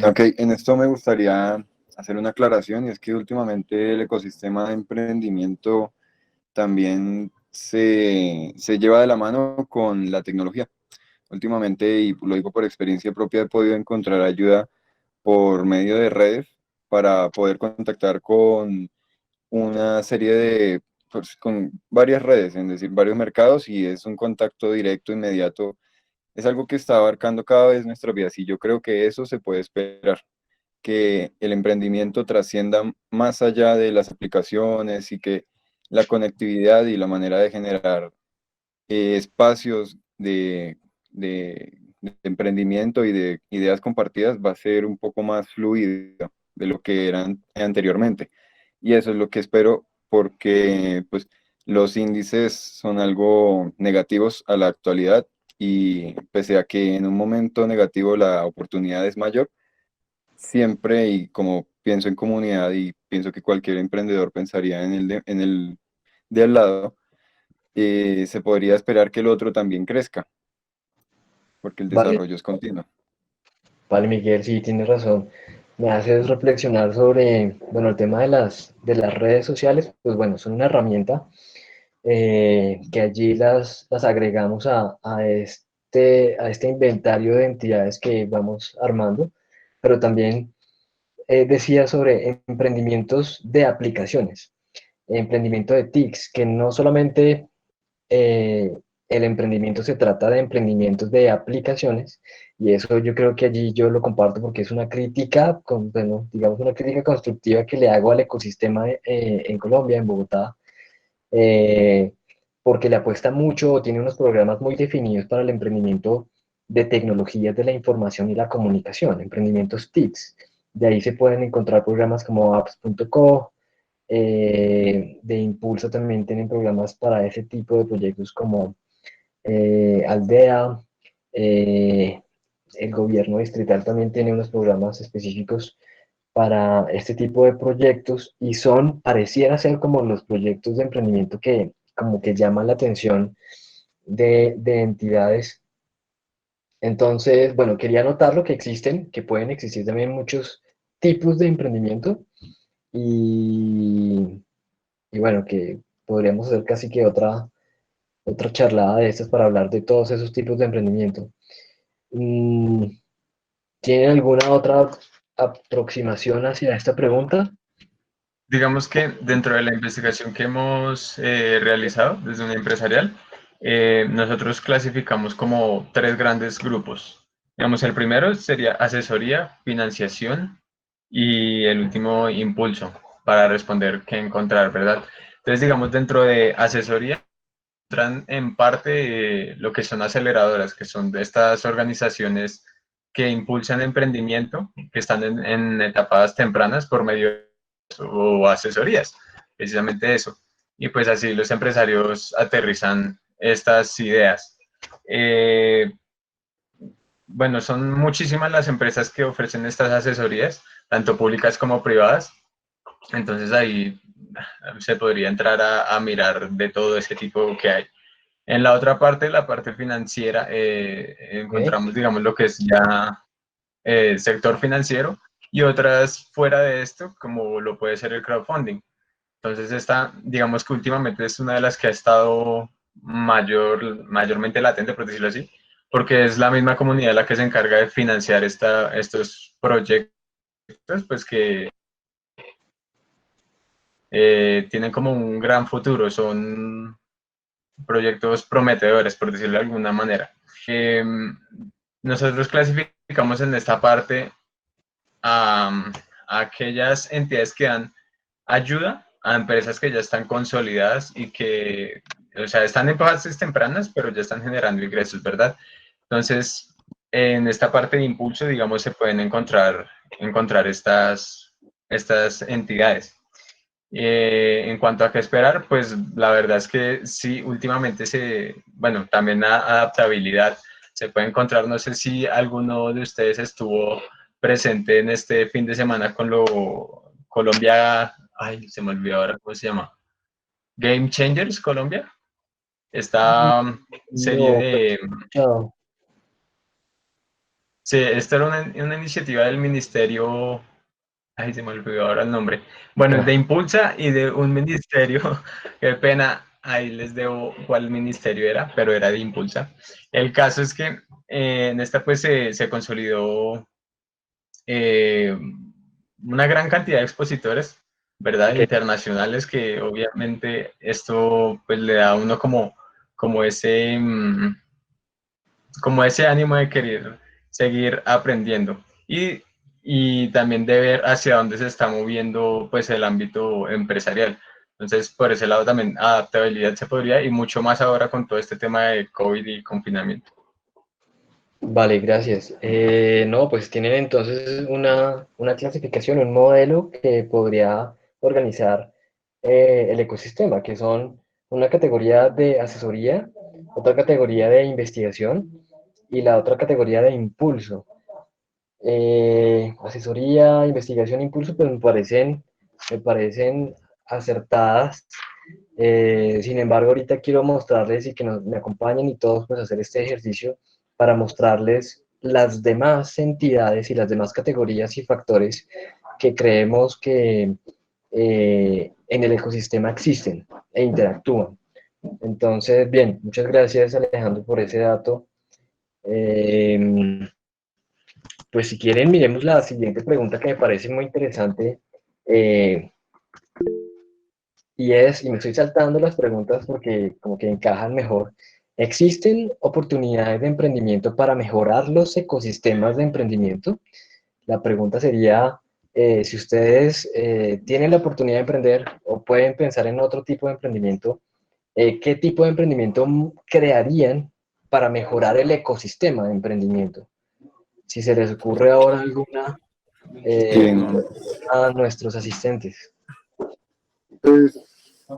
[SPEAKER 3] Ok, en esto me gustaría hacer una aclaración y es que últimamente el ecosistema de emprendimiento también se lleva de la mano con la tecnología. Últimamente, y lo digo por experiencia propia, he podido encontrar ayuda por medio de redes para poder contactar con una serie de, pues, con varias redes, es decir, varios mercados y es un contacto directo, inmediato. Es algo que está abarcando cada vez nuestras vidas y yo creo que eso se puede esperar, que el emprendimiento trascienda más allá de las aplicaciones y que la conectividad y la manera de generar espacios de emprendimiento y de ideas compartidas va a ser un poco más fluido de lo que eran anteriormente. Y eso es lo que espero porque pues, los índices son algo negativos a la actualidad y pese a que en un momento negativo la oportunidad es mayor, siempre y como pienso en comunidad y pienso que cualquier emprendedor pensaría en el de al lado, se podría esperar que el otro también crezca, porque el
[SPEAKER 1] Vale,
[SPEAKER 3] desarrollo es continuo.
[SPEAKER 1] vale, Miguel, sí, tienes razón. me hace reflexionar sobre, bueno, el tema de las redes sociales, pues bueno, son una herramienta que allí las agregamos a este inventario de entidades que vamos armando, pero también decía sobre emprendimientos de aplicaciones, emprendimiento de TICs, que no solamente eh, el emprendimiento se trata de emprendimientos de aplicaciones, y eso yo creo que allí yo lo comparto porque es una crítica, bueno, digamos una crítica constructiva que le hago al ecosistema en Colombia, en Bogotá, eh, porque le apuesta mucho o tiene unos programas muy definidos para el emprendimiento de tecnologías de la información y la comunicación, emprendimientos TICs. De ahí se pueden encontrar programas como apps.co, de Impulso también tienen programas para ese tipo de proyectos como Aldea. eh, el gobierno distrital también tiene unos programas específicos para este tipo de proyectos y son, pareciera ser como los proyectos de emprendimiento que como que llaman la atención de entidades. Entonces, bueno, quería anotar lo que existen, que pueden existir también muchos tipos de emprendimiento y, y bueno, que podríamos hacer casi que otra charlada de estas para hablar de todos esos tipos de emprendimiento. Mm, ¿Tienen alguna otra aproximación hacia esta pregunta?
[SPEAKER 2] Digamos que dentro de la investigación que hemos realizado desde una empresarial, nosotros clasificamos como tres grandes grupos. Digamos, el primero sería asesoría, financiación y el último impulso para responder qué encontrar, ¿verdad? Entonces, digamos, dentro de asesoría entran en parte lo que son aceleradoras, que son de estas organizaciones que impulsan emprendimiento, que están en etapas tempranas por medio de o asesorías, precisamente eso. Y pues así los empresarios aterrizan estas ideas. Eh, bueno, son muchísimas las empresas que ofrecen estas asesorías, tanto públicas como privadas. Entonces ahí se podría entrar a mirar de todo ese tipo que hay. En la otra parte, la parte financiera,
[SPEAKER 1] ¿Ok?
[SPEAKER 2] encontramos, digamos, lo que es ya sector financiero y otras fuera de esto, como lo puede ser el crowdfunding. Entonces, esta, digamos que últimamente es una de las que ha estado mayormente latente, por decirlo así, porque es la misma comunidad la que se encarga de financiar estos proyectos, pues que tienen como un gran futuro, son proyectos prometedores, por decirlo de alguna manera. Nosotros clasificamos en esta parte a aquellas entidades que dan ayuda a empresas que ya están consolidadas y que, o sea, están en fases tempranas, pero ya están generando ingresos, ¿verdad? Entonces, en esta parte de impulso, digamos, se pueden encontrar estas entidades. En cuanto a qué esperar, pues la verdad es que sí, últimamente bueno, también adaptabilidad se puede encontrar. No sé si alguno de ustedes estuvo presente en este fin de semana con lo Colombia, ay, se me olvidó ahora cómo se llama, Game Changers Colombia, esta serie
[SPEAKER 1] No, pero
[SPEAKER 2] de,
[SPEAKER 1] escuchado.
[SPEAKER 2] sí, esta era una iniciativa del ministerio. Ay, se me olvidó ahora el nombre. Bueno, de Impulsa y de un ministerio, qué pena, ahí les debo cuál ministerio era, pero era de Impulsa. El caso es que en esta pues se consolidó eh, una gran cantidad de expositores, ¿verdad?
[SPEAKER 1] Ok.
[SPEAKER 2] Internacionales que obviamente esto pues le da a uno como ese, como ese ánimo de querer seguir aprendiendo y también de ver hacia dónde se está moviendo pues el ámbito empresarial. Entonces, por ese lado también adaptabilidad se podría y mucho más ahora con todo este tema de COVID y confinamiento.
[SPEAKER 1] Vale, gracias. No, pues tienen entonces una clasificación, un modelo que podría organizar el ecosistema, que son una categoría de asesoría, otra categoría de investigación y la otra categoría de impulso. Asesoría, investigación, impulso, pues me parecen acertadas. Sin embargo, ahorita quiero mostrarles y que me acompañen y todos pues hacer este ejercicio para mostrarles las demás entidades y las demás categorías y factores que creemos que en el ecosistema existen e interactúan. Entonces, bien, muchas gracias Alejandro por ese dato. Pues si quieren, miremos la siguiente pregunta que me parece muy interesante. Y me estoy saltando las preguntas porque como que encajan mejor. ¿Existen oportunidades de emprendimiento para mejorar los ecosistemas de emprendimiento? La pregunta sería, si ustedes tienen la oportunidad de emprender o pueden pensar en otro tipo de emprendimiento, ¿qué tipo de emprendimiento crearían para mejorar el ecosistema de emprendimiento? Si se les ocurre ahora alguna,
[SPEAKER 3] Bien,
[SPEAKER 1] a nuestros asistentes.
[SPEAKER 3] pues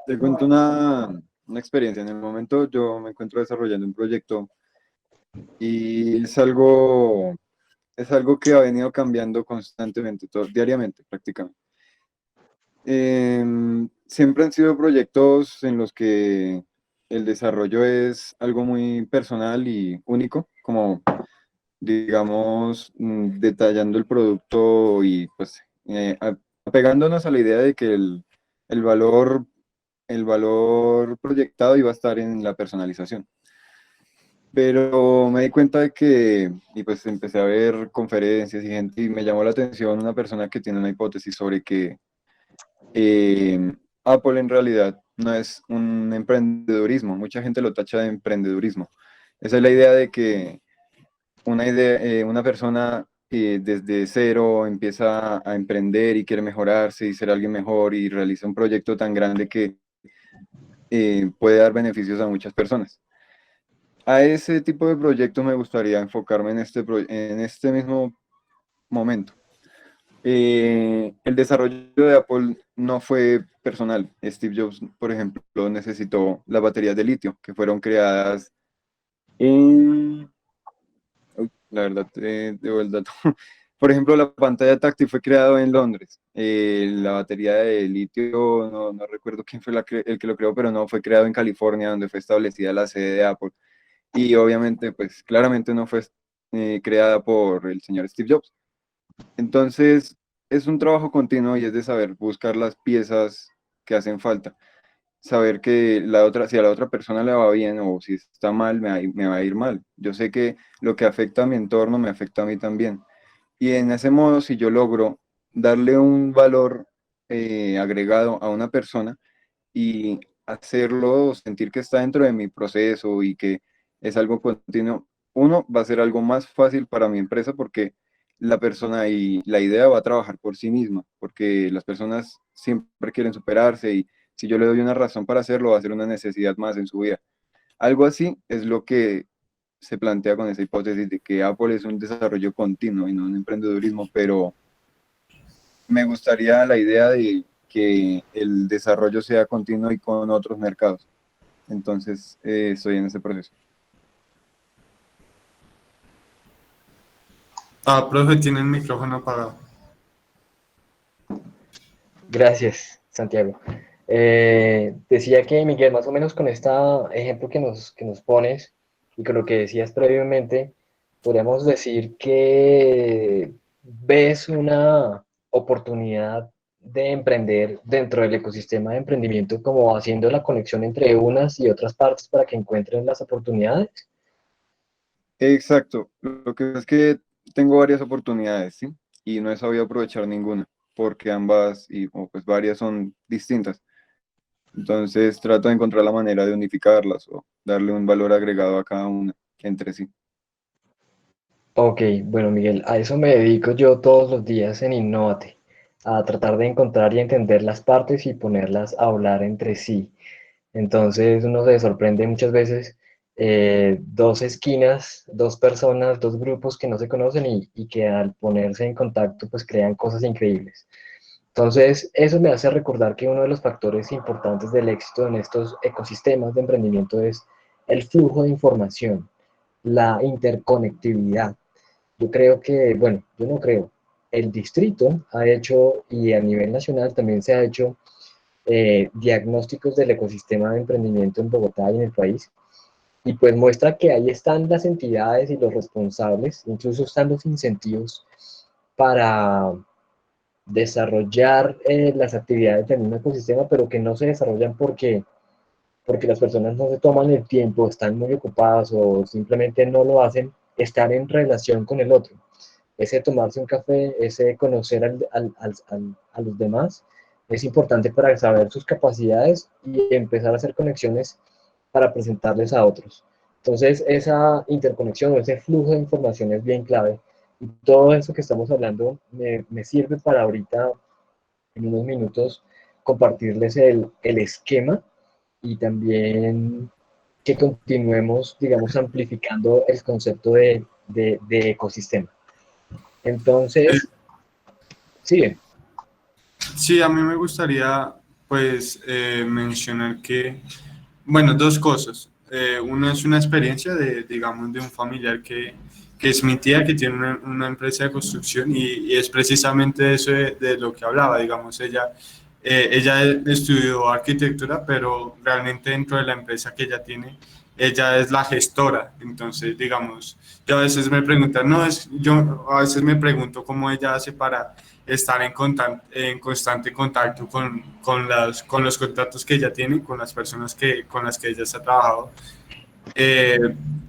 [SPEAKER 3] te cuento una experiencia. En el momento yo me encuentro desarrollando un proyecto y es algo que ha venido cambiando constantemente, diariamente prácticamente. Siempre han sido proyectos en los que el desarrollo es algo muy personal y único, como digamos, detallando el producto y pues apegándonos a la idea de que el valor, el valor proyectado iba a estar en la personalización. Pero me di cuenta de que, y pues empecé a ver conferencias y gente, y me llamó la atención una persona que tiene una hipótesis sobre que Apple en realidad no es un emprendedurismo, mucha gente lo tacha de emprendedurismo. Esa es la idea de que una persona desde cero empieza a emprender y quiere mejorarse y ser alguien mejor y realiza un proyecto tan grande que puede dar beneficios a muchas personas. A ese tipo de proyectos me gustaría enfocarme en este mismo momento. El desarrollo de Apple no fue personal. Steve Jobs, por ejemplo, necesitó las baterías de litio que fueron creadas en... Uy, la verdad, debo el dato. Por ejemplo, la pantalla táctil fue creado en Londres. La batería de litio, no recuerdo quién fue el que lo creó, pero no, fue creado en California, donde fue establecida la sede de Apple. Y obviamente, pues claramente no fue creada por el señor Steve Jobs. Entonces, es un trabajo continuo y es de saber buscar las piezas que hacen falta. Saber que si a la otra persona le va bien o si está mal, me va a ir mal. Yo sé que lo que afecta a mi entorno me afecta a mí también. Y en ese modo, si yo logro darle un valor agregado a una persona y hacerlo sentir que está dentro de mi proceso y que es algo continuo, uno, va a ser algo más fácil para mi empresa porque la persona y la idea va a trabajar por sí misma, porque las personas siempre quieren superarse y si yo le doy una razón para hacerlo, va a ser una necesidad más en su vida. Algo así es lo que se plantea con esa hipótesis de que Apple es un desarrollo continuo y no un emprendedurismo, pero me gustaría la idea de que el desarrollo sea continuo y con otros mercados. Entonces, estoy en ese proceso.
[SPEAKER 4] Profe, tiene el micrófono apagado.
[SPEAKER 1] Gracias, Santiago. Decía que, Miguel, más o menos con este ejemplo que nos pones y con lo que decías previamente, podríamos decir que ves una oportunidad de emprender dentro del ecosistema de emprendimiento, como haciendo la conexión entre unas y otras partes para que encuentren las oportunidades.
[SPEAKER 3] Exacto. Lo que es que tengo varias oportunidades, ¿sí? Y no he sabido aprovechar ninguna, porque o pues varias son distintas. Entonces, trato de encontrar la manera de unificarlas o darle un valor agregado a cada una entre sí.
[SPEAKER 1] Ok, bueno, Miguel, a eso me dedico yo todos los días en Innovate, a tratar de encontrar y entender las partes y ponerlas a hablar entre sí. Entonces uno se sorprende muchas veces, dos esquinas, dos personas, dos grupos que no se conocen y que al ponerse en contacto pues crean cosas increíbles. Entonces eso me hace recordar que uno de los factores importantes del éxito en estos ecosistemas de emprendimiento es el flujo de información, la interconectividad. Yo creo que, bueno, yo no creo, el distrito ha hecho y a nivel nacional también se ha hecho diagnósticos del ecosistema de emprendimiento en Bogotá y en el país. y pues muestra que ahí están las entidades y los responsables, incluso están los incentivos para desarrollar las actividades en un ecosistema, pero que no se desarrollan porque las personas no se toman el tiempo, están muy ocupadas o simplemente no lo hacen, estar en relación con el otro. Ese tomarse un café, ese conocer a los demás, es importante para saber sus capacidades y empezar a hacer conexiones para presentarles a otros. Entonces, esa interconexión o ese flujo de información es bien clave. Y todo eso que estamos hablando me sirve para ahorita, en unos minutos, compartirles el esquema y también que continuemos, digamos, amplificando el concepto de ecosistema. Entonces, sí.
[SPEAKER 4] Sí, a mí me gustaría pues mencionar que, bueno, dos cosas. Una es una experiencia de, digamos, de un familiar que es mi tía, que tiene una empresa de construcción y es precisamente eso de lo que hablaba, digamos, ella estudió arquitectura, pero realmente dentro de la empresa que ella tiene, ella es la gestora. Entonces, digamos, yo a veces me preguntan, no, yo a veces me pregunto cómo ella hace para estar en constante contacto con los contactos que ella tiene, con las personas con las que ella se ha trabajado, eh,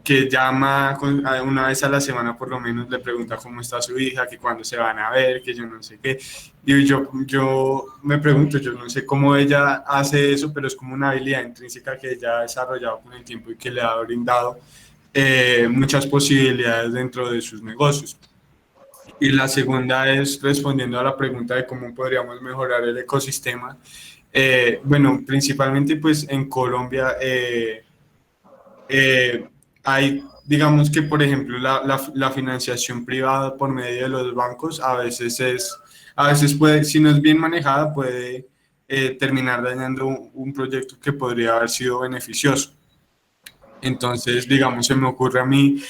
[SPEAKER 4] que llama una vez a la semana por lo menos, le pregunta cómo está su hija, que cuándo se van a ver, que yo no sé qué. Y yo me pregunto, yo no sé cómo ella hace eso, pero es como una habilidad intrínseca que ella ha desarrollado con el tiempo y que le ha brindado muchas posibilidades dentro de sus negocios. Y la segunda es respondiendo a la pregunta de cómo podríamos mejorar el ecosistema. Bueno, principalmente pues en Colombia hay, digamos que por ejemplo la financiación privada por medio de los bancos a veces puede, si no es bien manejada, puede terminar dañando un proyecto que podría haber sido beneficioso. Entonces, digamos, se me ocurre a mí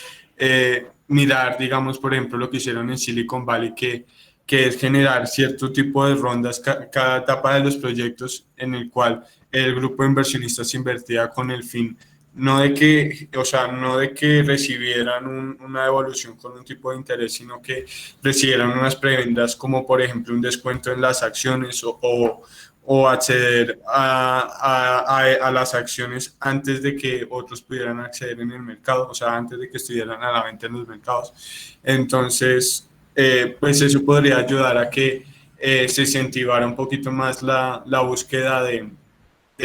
[SPEAKER 4] mirar, digamos, por ejemplo, lo que hicieron en Silicon Valley, que es generar cierto tipo de rondas cada etapa de los proyectos en el cual el grupo de inversionistas invertía con el fin no de que, o sea, no de que recibieran una devolución con un tipo de interés, sino que recibieran unas prebendas como, por ejemplo, un descuento en las acciones o acceder a las acciones antes de que otros pudieran acceder en el mercado, o sea, antes de que estuvieran a la venta en los mercados. Entonces, pues eso podría ayudar a que se incentivara un poquito más la búsqueda de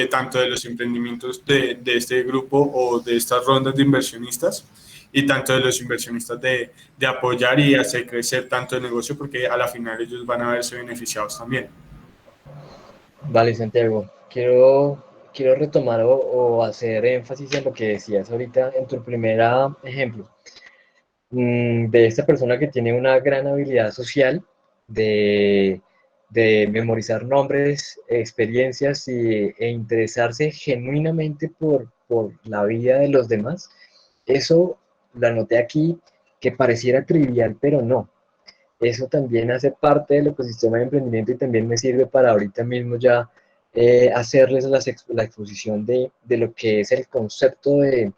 [SPEAKER 4] tanto de los emprendimientos de este grupo o de estas rondas de inversionistas y tanto de los inversionistas de apoyar y hacer crecer tanto el negocio porque a la final ellos van a verse beneficiados también.
[SPEAKER 1] Vale, Santiago, quiero retomar o hacer énfasis en lo que decías ahorita en tu primer ejemplo, de esta persona que tiene una gran habilidad social de, de memorizar nombres, experiencias e interesarse genuinamente por la vida de los demás. Eso lo anoté aquí, que pareciera trivial, pero no. Eso también hace parte del ecosistema de emprendimiento y también me sirve para ahorita mismo ya hacerles la exposición de lo que es el concepto de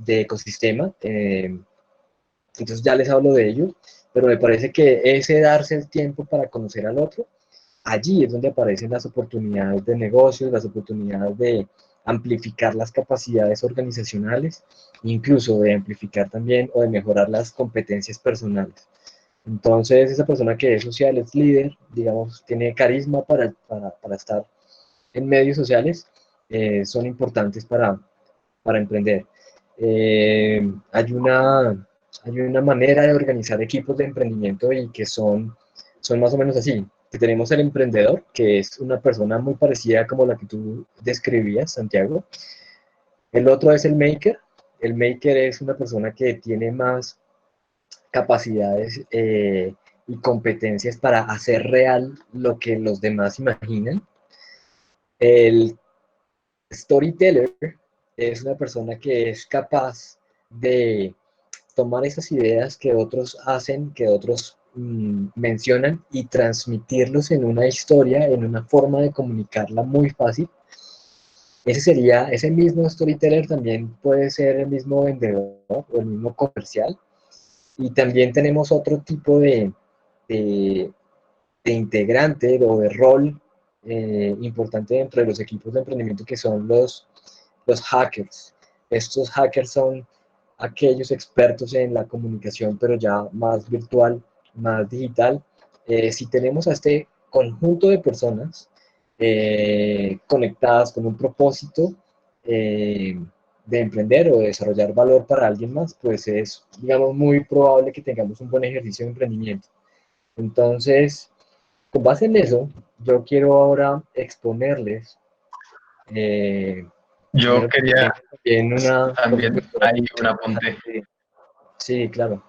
[SPEAKER 1] ecosistema. Entonces ya les hablo de ello, pero me parece que ese darse el tiempo para conocer al otro, allí es donde aparecen las oportunidades de negocios, las oportunidades de amplificar las capacidades organizacionales, incluso de amplificar también o de mejorar las competencias personales. Entonces, esa persona que es social, es líder, digamos, tiene carisma para estar en medios sociales, son importantes para emprender. Hay una manera de organizar equipos de emprendimiento y que son más o menos así. Que tenemos el emprendedor, que es una persona muy parecida como la que tú describías, Santiago. El otro es el maker. El maker es una persona que tiene más capacidades y competencias para hacer real lo que los demás imaginan. El storyteller es una persona que es capaz de tomar esas ideas que otros hacen, que otros mencionan y transmitirlos en una historia, en una forma de comunicarla muy fácil. ese mismo storyteller también puede ser el mismo vendedor o el mismo comercial. Y también tenemos otro tipo de, de integrante o de rol importante dentro de los equipos de emprendimiento que son los hackers. Estos hackers son aquellos expertos en la comunicación, pero ya más virtual, más digital. Si tenemos a este conjunto de personas conectadas con un propósito de emprender o de desarrollar valor para alguien más, pues es, digamos, muy probable que tengamos un buen ejercicio de emprendimiento. Entonces, con base en eso, yo quiero ahora exponerles,
[SPEAKER 2] Yo
[SPEAKER 1] primero que
[SPEAKER 2] quería
[SPEAKER 1] tengan también una, por
[SPEAKER 2] también
[SPEAKER 1] supuesto,
[SPEAKER 2] hay un apunte.
[SPEAKER 1] sí, claro,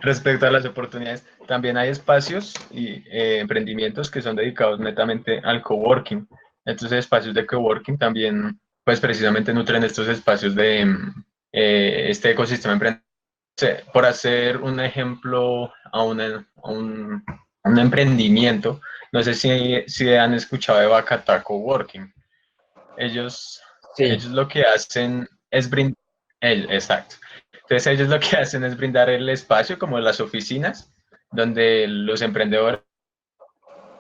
[SPEAKER 2] Respecto a las oportunidades, también hay espacios y emprendimientos que son dedicados netamente al coworking. Estos espacios de coworking también, pues precisamente nutren estos espacios de este ecosistema emprendedor. Por hacer un ejemplo a un emprendimiento, no sé si han escuchado de Bacata Coworking. Ellos,
[SPEAKER 1] sí,
[SPEAKER 2] ellos lo que hacen es brindar, exacto. Entonces ellos lo que hacen es brindar el espacio como las oficinas, donde los emprendedores,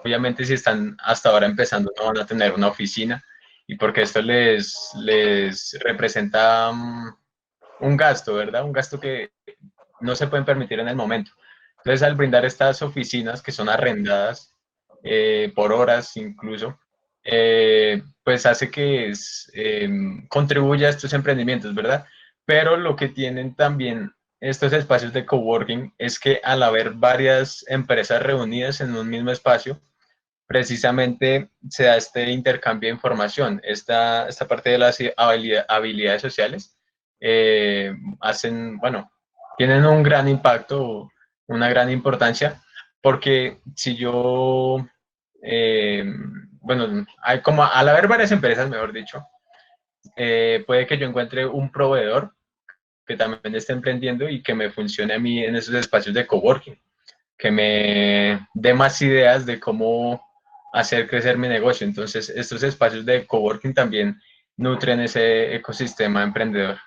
[SPEAKER 2] obviamente si están hasta ahora empezando, no van a tener una oficina, y porque esto les representa un gasto, ¿verdad? Un gasto que no se pueden permitir en el momento. Entonces, al brindar estas oficinas que son arrendadas por horas incluso, pues hace que contribuya a estos emprendimientos, ¿verdad? Pero lo que tienen también estos espacios de coworking es que al haber varias empresas reunidas en un mismo espacio, precisamente se da este intercambio de información, esta parte de las habilidades sociales, bueno, tienen un gran impacto, una gran importancia, porque si yo, eh, bueno, hay como al haber varias empresas, mejor dicho, puede que yo encuentre un proveedor que también esté emprendiendo y que me funcione a mí en esos espacios de coworking, que me dé más ideas de cómo hacer crecer mi negocio. Entonces, estos espacios de coworking también nutren ese ecosistema emprendedor.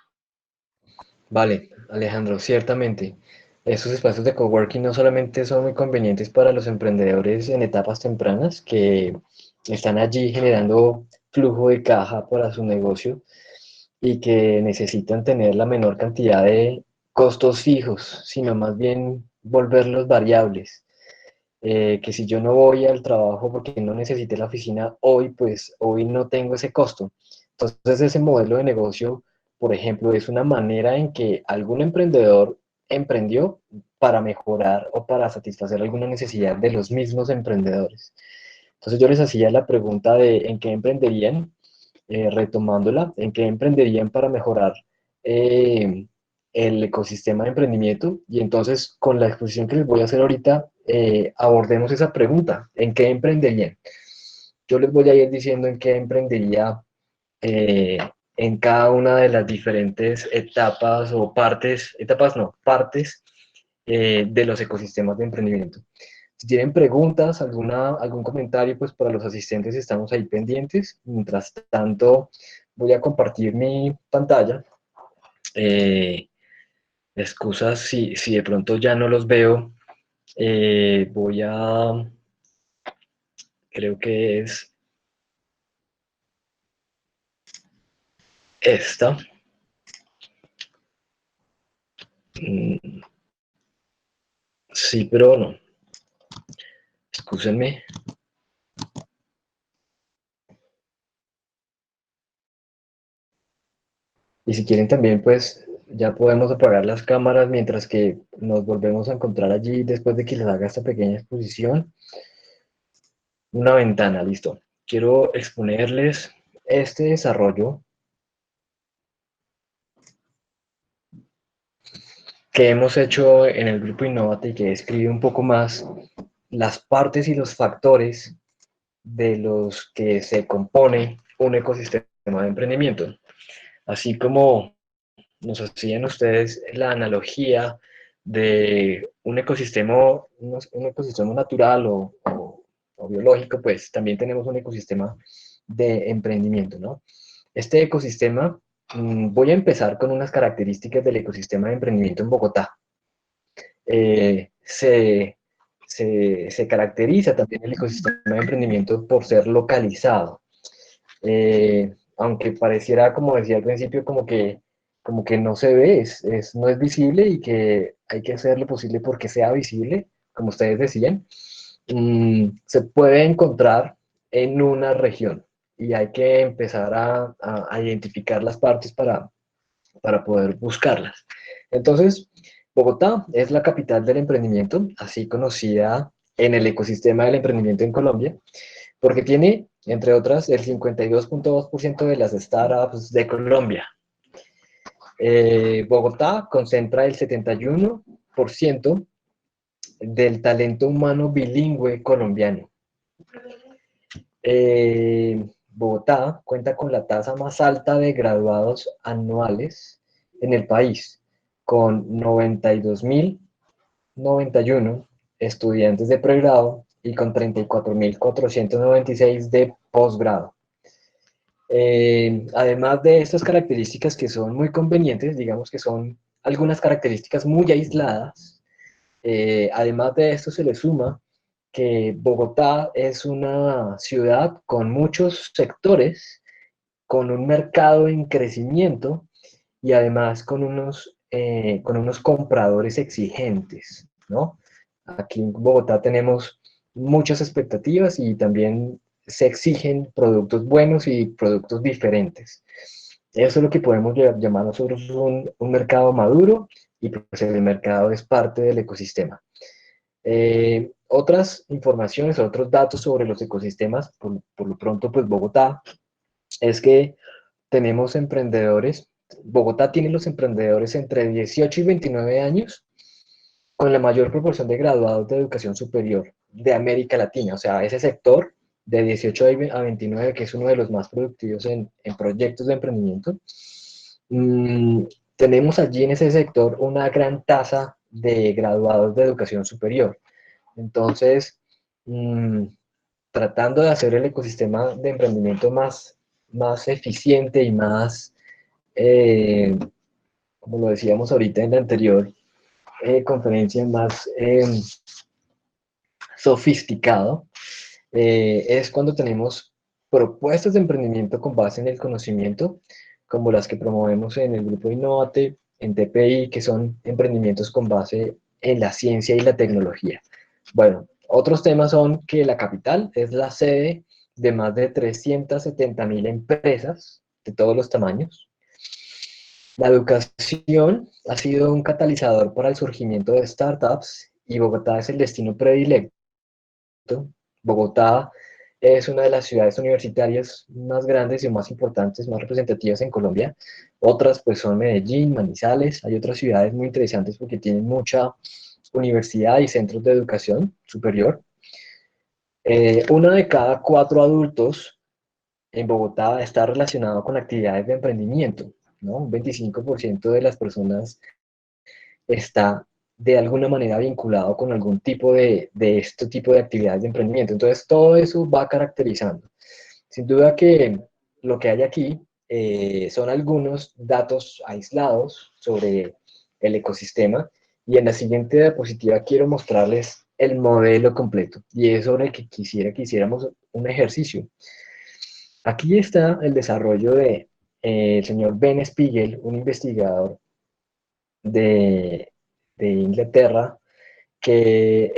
[SPEAKER 1] vale, Alejandro, ciertamente. Estos espacios de coworking no solamente son muy convenientes para los emprendedores en etapas tempranas que están allí generando flujo de caja para su negocio y que necesitan tener la menor cantidad de costos fijos, sino más bien volverlos variables. Que si yo no voy al trabajo porque no necesité la oficina hoy, pues hoy no tengo ese costo. Entonces ese modelo de negocio, por ejemplo, es una manera en que algún emprendedor emprendió para mejorar o para satisfacer alguna necesidad de los mismos emprendedores. Entonces yo les hacía la pregunta de en qué emprenderían, retomándola, en qué emprenderían para mejorar eh, el ecosistema de emprendimiento. Y entonces, con la exposición que les voy a hacer ahorita, abordemos esa pregunta, ¿en qué emprenderían? Yo les voy a ir diciendo en qué emprendería eh, en cada una de las diferentes etapas o partes, etapas no, partes de los ecosistemas de emprendimiento. Si tienen preguntas, algún comentario, pues para los asistentes estamos ahí pendientes. Mientras tanto, voy a compartir mi pantalla. Eh, excusas si de pronto ya no los veo. Voy a, creo que es esta. Mm, sí, pero no. Excúsenme. Y si quieren también, pues ya podemos apagar las cámaras mientras que nos volvemos a encontrar allí después de que les haga esta pequeña exposición. Una ventana, listo. Quiero exponerles este desarrollo que hemos hecho en el grupo Innovate y que describe un poco más las partes y los factores de los que se compone un ecosistema de emprendimiento. Así como nos hacían ustedes la analogía de un ecosistema natural o biológico, pues también tenemos un ecosistema de emprendimiento, ¿no? Este ecosistema, voy a empezar con unas características del ecosistema de emprendimiento en Bogotá. Eh, se, se caracteriza también el ecosistema de emprendimiento por ser localizado. Aunque pareciera, como decía al principio, como que no se ve, no es visible y que hay que hacer lo posible porque sea visible, como ustedes decían, se puede encontrar en una región y hay que empezar a identificar las partes para poder buscarlas. Entonces, Bogotá es la capital del emprendimiento, así conocida en el ecosistema del emprendimiento en Colombia, porque tiene, entre otras, el 52.2% de las startups de Colombia. Bogotá concentra el 71% del talento humano bilingüe colombiano. Bogotá cuenta con la tasa más alta de graduados anuales en el país, con 92.091 estudiantes de pregrado y con 34.496 de posgrado. Además de estas características que son muy convenientes, digamos que son algunas características muy aisladas, además de esto se le suma que Bogotá es una ciudad con muchos sectores, con un mercado en crecimiento y además con unos compradores exigentes, ¿no? Aquí en Bogotá tenemos muchas expectativas y también se exigen productos buenos y productos diferentes. Eso es lo que podemos llamar nosotros un mercado maduro y pues el mercado es parte del ecosistema. Otras informaciones, otros datos sobre los ecosistemas, por lo pronto, pues Bogotá, es que tenemos emprendedores. Bogotá tiene los emprendedores entre 18 y 29 años, con la mayor proporción de graduados de educación superior de América Latina. O sea, ese sector de 18 a 29, que es uno de los más productivos en proyectos de emprendimiento, tenemos allí en ese sector una gran tasa de graduados de educación superior. Entonces, tratando de hacer el ecosistema de emprendimiento más eficiente y más, como lo decíamos ahorita en la anterior conferencia, más sofisticado, es cuando tenemos propuestas de emprendimiento con base en el conocimiento, como las que promovemos en el grupo Innovate, en TPI, que son emprendimientos con base en la ciencia y la tecnología. Bueno, otros temas son que la capital es la sede de más de 370.000 empresas de todos los tamaños. La educación ha sido un catalizador para el surgimiento de startups y Bogotá es el destino predilecto. Bogotá es una de las ciudades universitarias más grandes y más importantes, más representativas en Colombia. Otras pues son Medellín, Manizales. Hay otras ciudades muy interesantes porque tienen mucha universidad y centros de educación superior. Uno de cada 4 adultos en Bogotá está relacionado con actividades de emprendimiento, ¿no? Un 25% de las personas está de alguna manera vinculado con algún tipo de este tipo de actividades de emprendimiento. Entonces, todo eso va caracterizando. Sin duda que lo que hay aquí son algunos datos aislados sobre el ecosistema y en la siguiente diapositiva quiero mostrarles el modelo completo y es sobre el que quisiera que hiciéramos un ejercicio. Aquí está el desarrollo de el señor Ben Spiegel, un investigador de, de Inglaterra, que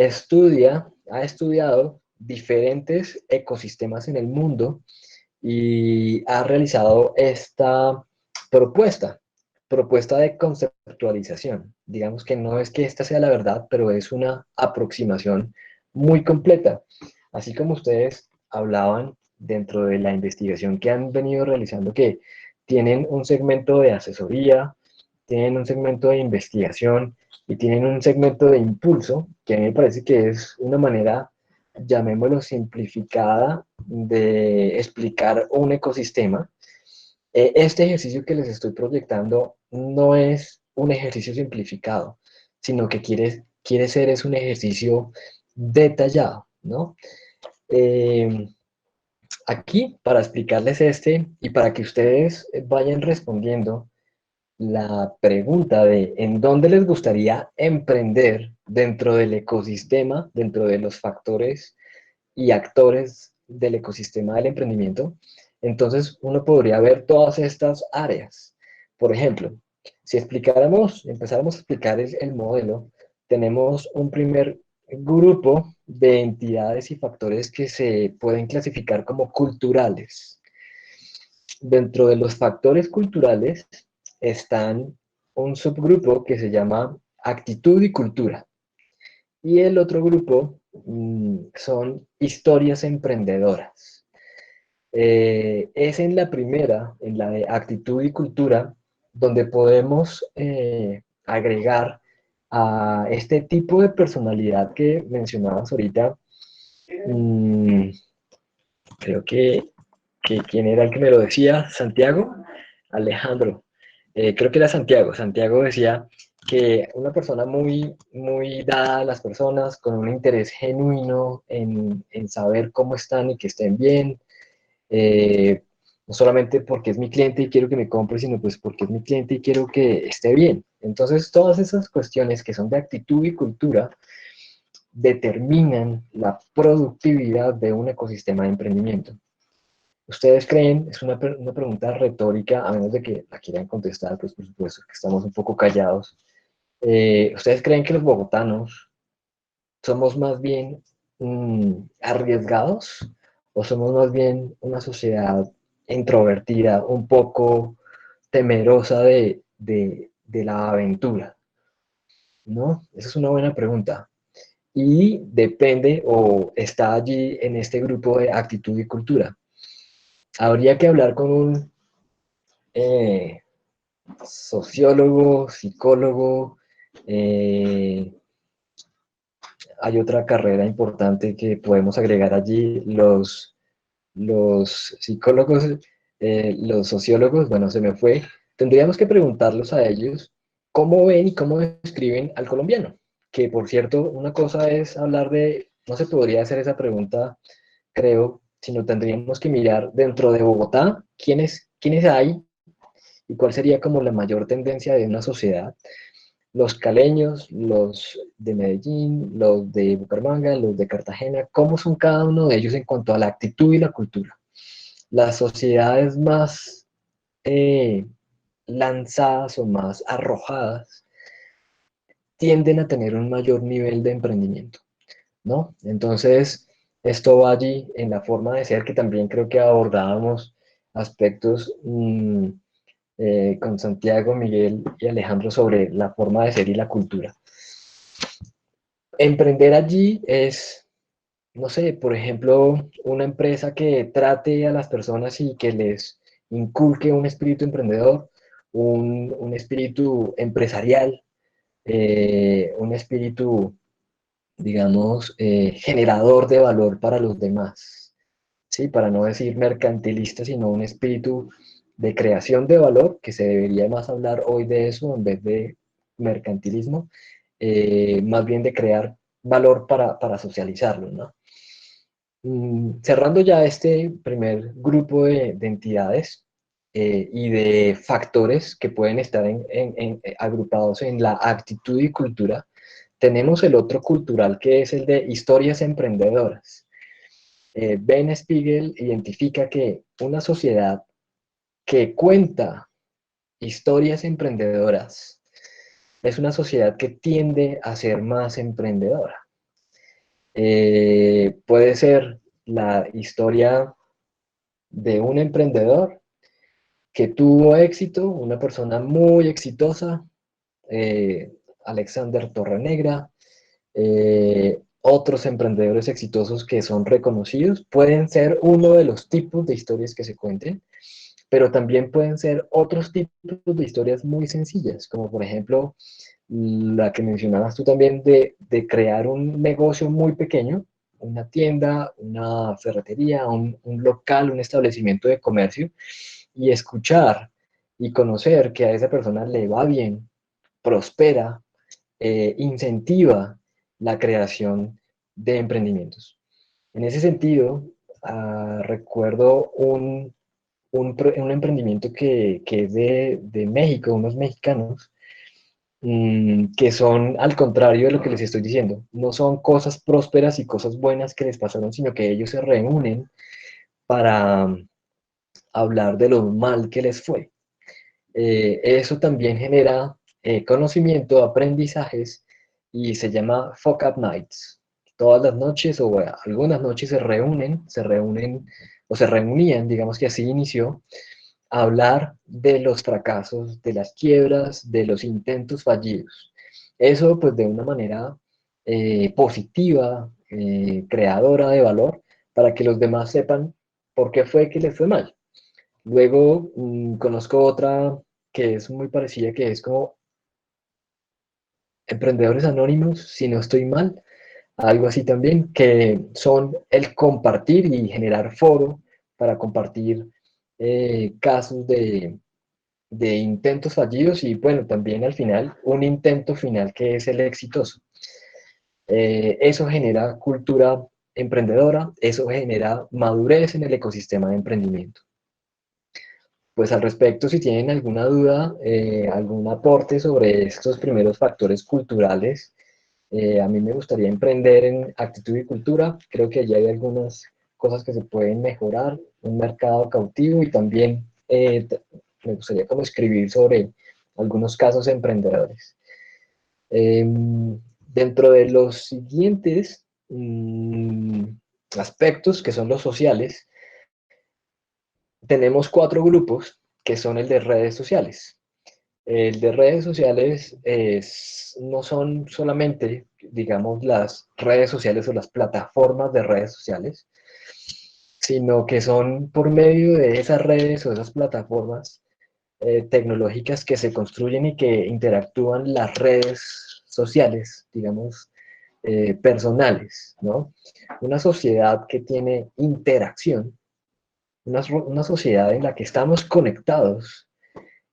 [SPEAKER 1] ha estudiado diferentes ecosistemas en el mundo y ha realizado esta propuesta, propuesta de conceptualización. Digamos que no es que esta sea la verdad, pero es una aproximación muy completa. Así como ustedes hablaban dentro de la investigación que han venido realizando, que tienen un segmento de asesoría, tienen un segmento de investigación y tienen un segmento de impulso, que a mí me parece que es una manera, llamémoslo simplificada, de explicar un ecosistema. Este ejercicio que les estoy proyectando no es un ejercicio simplificado, sino que quiere ser es un ejercicio detallado, ¿no? Aquí, para explicarles este y para que ustedes vayan respondiendo la pregunta de en dónde les gustaría emprender dentro del ecosistema, dentro de los factores y actores del ecosistema del emprendimiento, entonces uno podría ver todas estas áreas. Por ejemplo, si empezáramos a explicar el modelo, tenemos un primer grupo de entidades y factores que se pueden clasificar como culturales. Dentro de los factores culturales están un subgrupo que se llama actitud y cultura. Y el otro grupo son historias emprendedoras. Es en la primera, en la de actitud y cultura, donde podemos agregar a este tipo de personalidad que mencionabas ahorita. mm, Creo que quién era el que me lo decía, Santiago, Alejandro. Creo que era Santiago. Santiago decía que una persona muy dada a las personas, con un interés genuino en saber cómo están y que estén bien, eh, no solamente porque es mi cliente y quiero que me compre, sino pues porque es mi cliente y quiero que esté bien. Entonces, todas esas cuestiones que son de actitud y cultura determinan la productividad de un ecosistema de emprendimiento. ¿Ustedes creen? Es una pregunta retórica, a menos de que la quieran contestar, pues por supuesto que estamos un poco callados. ¿Ustedes creen que los bogotanos somos más bien arriesgados o somos más bien una sociedad introvertida, un poco temerosa de la aventura? ¿No? Esa es una buena pregunta. Y depende o está allí en este grupo de actitud y cultura. Habría que hablar con un eh, sociólogo, psicólogo. eh, Hay otra carrera importante que podemos agregar allí, los psicólogos, los sociólogos, bueno, se me fue. Tendríamos que preguntarlos a ellos cómo ven y cómo describen al colombiano. Que por cierto, una cosa es hablar de, no se podría hacer esa pregunta, creo, sino tendríamos que mirar dentro de Bogotá quiénes hay y cuál sería como la mayor tendencia de una sociedad. Los caleños, los de Medellín, los de Bucaramanga, los de Cartagena, cómo son cada uno de ellos en cuanto a la actitud y la cultura. Las sociedades más eh, lanzadas o más arrojadas tienden a tener un mayor nivel de emprendimiento, ¿no? Entonces, esto va allí en la forma de ser que también creo que abordábamos aspectos con Santiago, Miguel y Alejandro sobre la forma de ser y la cultura. Emprender allí es, no sé, por ejemplo, una empresa que trate a las personas y que les inculque un espíritu emprendedor, un espíritu empresarial, un espíritu, digamos, generador de valor para los demás, ¿sí? Para no decir mercantilista, sino un espíritu de creación de valor, que se debería más hablar hoy de eso en vez de mercantilismo, más bien de crear valor para socializarlo, ¿no? Cerrando ya este primer grupo de entidades y de factores que pueden estar agrupados en la actitud y cultura, tenemos el otro cultural que es el de historias emprendedoras. Ben Spiegel identifica que una sociedad que cuenta historias emprendedoras es una sociedad que tiende a ser más emprendedora. Puede ser la historia de un emprendedor que tuvo éxito, una persona muy exitosa, Alexander Torrenegra, otros emprendedores exitosos que son reconocidos, pueden ser uno de los tipos de historias que se cuenten, pero también pueden ser otros tipos de historias muy sencillas, como por ejemplo la que mencionabas tú también de crear un negocio muy pequeño, una tienda, una ferretería, un local, un establecimiento de comercio, y escuchar y conocer que a esa persona le va bien, prospera, incentiva la creación de emprendimientos. En ese sentido, recuerdo un emprendimiento que es de México, unos mexicanos, que son al contrario de lo que les estoy diciendo. No son cosas prósperas y cosas buenas que les pasaron, sino que ellos se reúnen para hablar de lo mal que les fue. Eso también genera conocimiento, aprendizajes y se llama Fuck Up Nights. Todas las noches o algunas noches se reúnen o se reunían, digamos que así inició, a hablar de los fracasos, de las quiebras, de los intentos fallidos. Eso pues de una manera positiva, creadora de valor, para que los demás sepan por qué fue que les fue mal. Luego conozco otra que es muy parecida, que es como Emprendedores Anónimos, si no estoy mal, algo así también, que son el compartir y generar foro para compartir casos de intentos fallidos y bueno, también al final un intento final que es el exitoso. Eso genera cultura emprendedora, eso genera madurez en el ecosistema de emprendimiento. Pues al respecto, si tienen alguna duda, algún aporte sobre estos primeros factores culturales, a mí me gustaría emprender en actitud y cultura. Creo que allí hay algunas cosas que se pueden mejorar, un mercado cautivo y también me gustaría como escribir sobre algunos casos emprendedores. Dentro de los siguientes aspectos, que son los sociales, tenemos 4 grupos, que son el de redes sociales. El de redes sociales no son solamente, digamos, las redes sociales o las plataformas de redes sociales, sino que son por medio de esas redes o esas plataformas tecnológicas que se construyen y que interactúan las redes sociales, digamos, personales, ¿no? Una sociedad que tiene interacción, una sociedad en la que estamos conectados,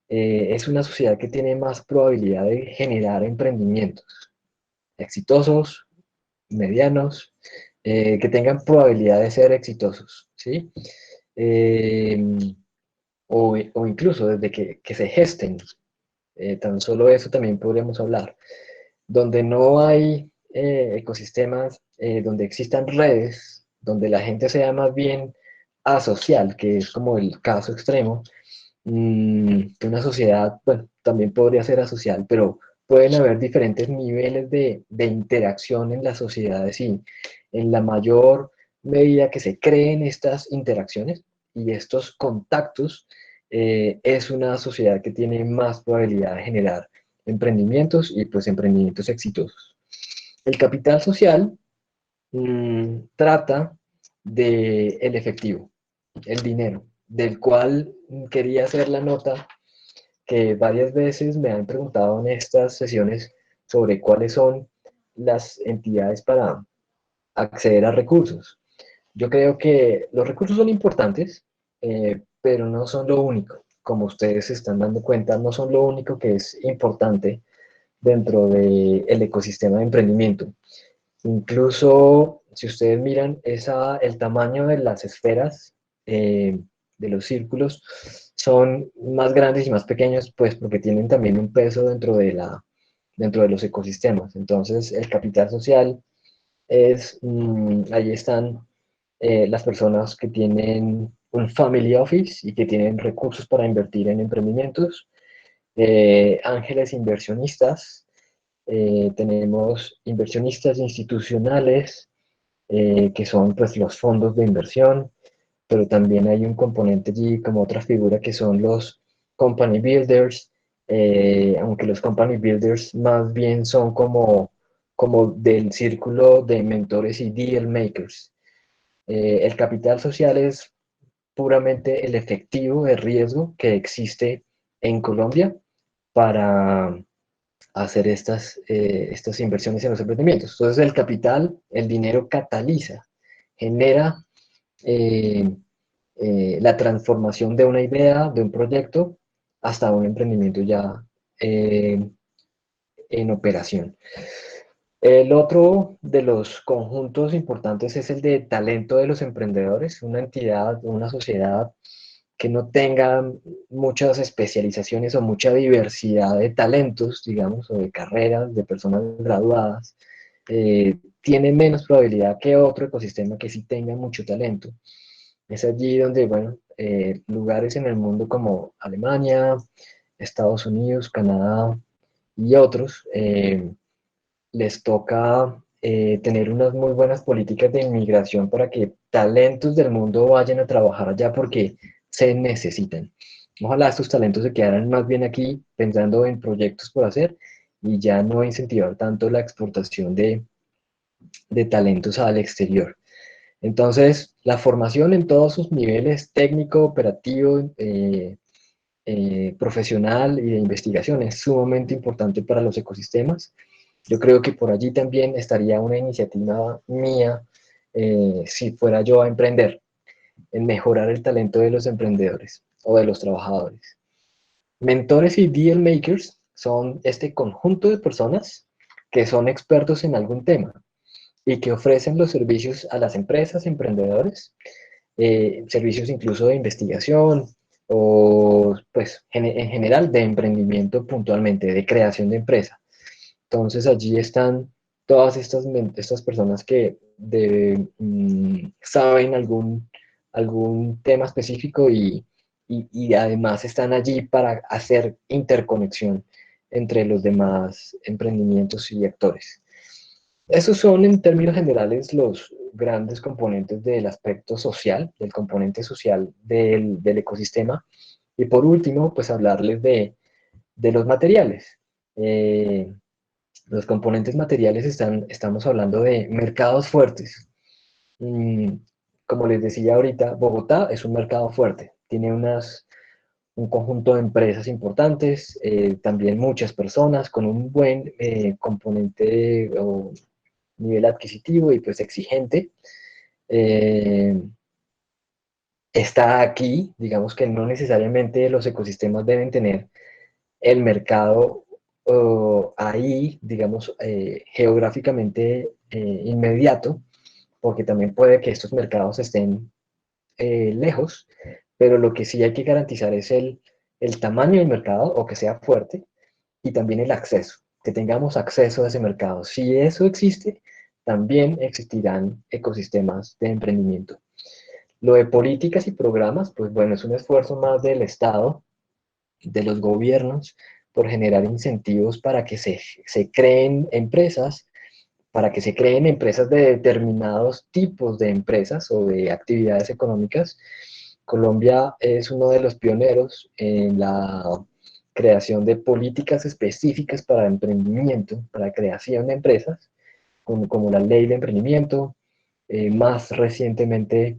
[SPEAKER 1] es una sociedad que tiene más probabilidad de generar emprendimientos exitosos, medianos, que tengan probabilidad de ser exitosos, ¿sí? Eh, o incluso desde que se gesten, tan solo eso también podríamos hablar. Donde no hay ecosistemas, donde existan redes, donde la gente sea más bien asocial, que es como el caso extremo, que una sociedad, bueno, también podría ser asocial, pero pueden haber diferentes niveles de interacción en las sociedades y en la mayor medida que se creen estas interacciones y estos contactos, es una sociedad que tiene más probabilidad de generar emprendimientos y pues emprendimientos exitosos. El capital social trata del efectivo, el dinero, del cual quería hacer la nota que varias veces me han preguntado en estas sesiones sobre cuáles son las entidades para acceder a recursos. Yo creo que los recursos son importantes, pero no son lo único. Como ustedes se están dando cuenta, no son lo único que es importante dentro del ecosistema de emprendimiento. Incluso, si ustedes miran, el tamaño de las esferas, de los círculos, son más grandes y más pequeños, pues porque tienen también un peso dentro de los ecosistemas. Entonces, el capital social ahí están las personas que tienen un family office y que tienen recursos para invertir en emprendimientos, ángeles inversionistas, tenemos inversionistas institucionales, que son pues los fondos de inversión, pero también hay un componente allí como otra figura que son los company builders, aunque los company builders más bien son como del círculo de mentores y deal makers. El capital social es puramente el efectivo de riesgo que existe en Colombia para hacer estas inversiones en los emprendimientos. Entonces el capital, el dinero cataliza, genera eh, la transformación de una idea, de un proyecto, hasta un emprendimiento ya en operación. El otro de los conjuntos importantes es el de talento de los emprendedores, una entidad, una sociedad que no tenga muchas especializaciones o mucha diversidad de talentos, digamos, o de carreras, de personas graduadas, tiene menos probabilidad que otro ecosistema que sí tenga mucho talento. Es allí donde, bueno, lugares en el mundo como Alemania, Estados Unidos, Canadá y otros, les toca tener unas muy buenas políticas de inmigración para que talentos del mundo vayan a trabajar allá porque se necesitan. Ojalá estos talentos se quedaran más bien aquí pensando en proyectos por hacer y ya no incentivar tanto la exportación de talentos al exterior. Entonces, la formación en todos sus niveles, técnico, operativo, profesional y de investigación, es sumamente importante para los ecosistemas. Yo creo que por allí también estaría una iniciativa mía, si fuera yo a emprender, en mejorar el talento de los emprendedores o de los trabajadores. Mentores y deal makers son este conjunto de personas que son expertos en algún tema y que ofrecen los servicios a las empresas, emprendedores, servicios incluso de investigación o pues en general de emprendimiento puntualmente, de creación de empresa. Entonces allí están todas estas personas que saben algún tema específico y además están allí para hacer interconexión entre los demás emprendimientos y actores. Esos son en términos generales los grandes componentes del aspecto social, del componente social del ecosistema. Y por último, pues hablarles de los materiales. Eh, los componentes materiales estamos hablando de mercados fuertes. Mm, Como les decía ahorita, Bogotá es un mercado fuerte, tiene un conjunto de empresas importantes, también muchas personas con un buen componente o nivel adquisitivo y pues exigente. Eh, Está aquí, digamos que no necesariamente los ecosistemas deben tener el mercado ahí, digamos, geográficamente inmediato, porque también puede que estos mercados estén lejos, pero lo que sí hay que garantizar es el tamaño del mercado o que sea fuerte y también el acceso, que tengamos acceso a ese mercado. Si eso existe, también existirán ecosistemas de emprendimiento. Lo de políticas y programas, pues bueno, es un esfuerzo más del Estado, de los gobiernos, por generar incentivos para que se creen empresas, para que se creen empresas de determinados tipos de empresas o de actividades económicas. Colombia es uno de los pioneros en la creación de políticas específicas para emprendimiento, para creación de empresas, como la ley de emprendimiento, más recientemente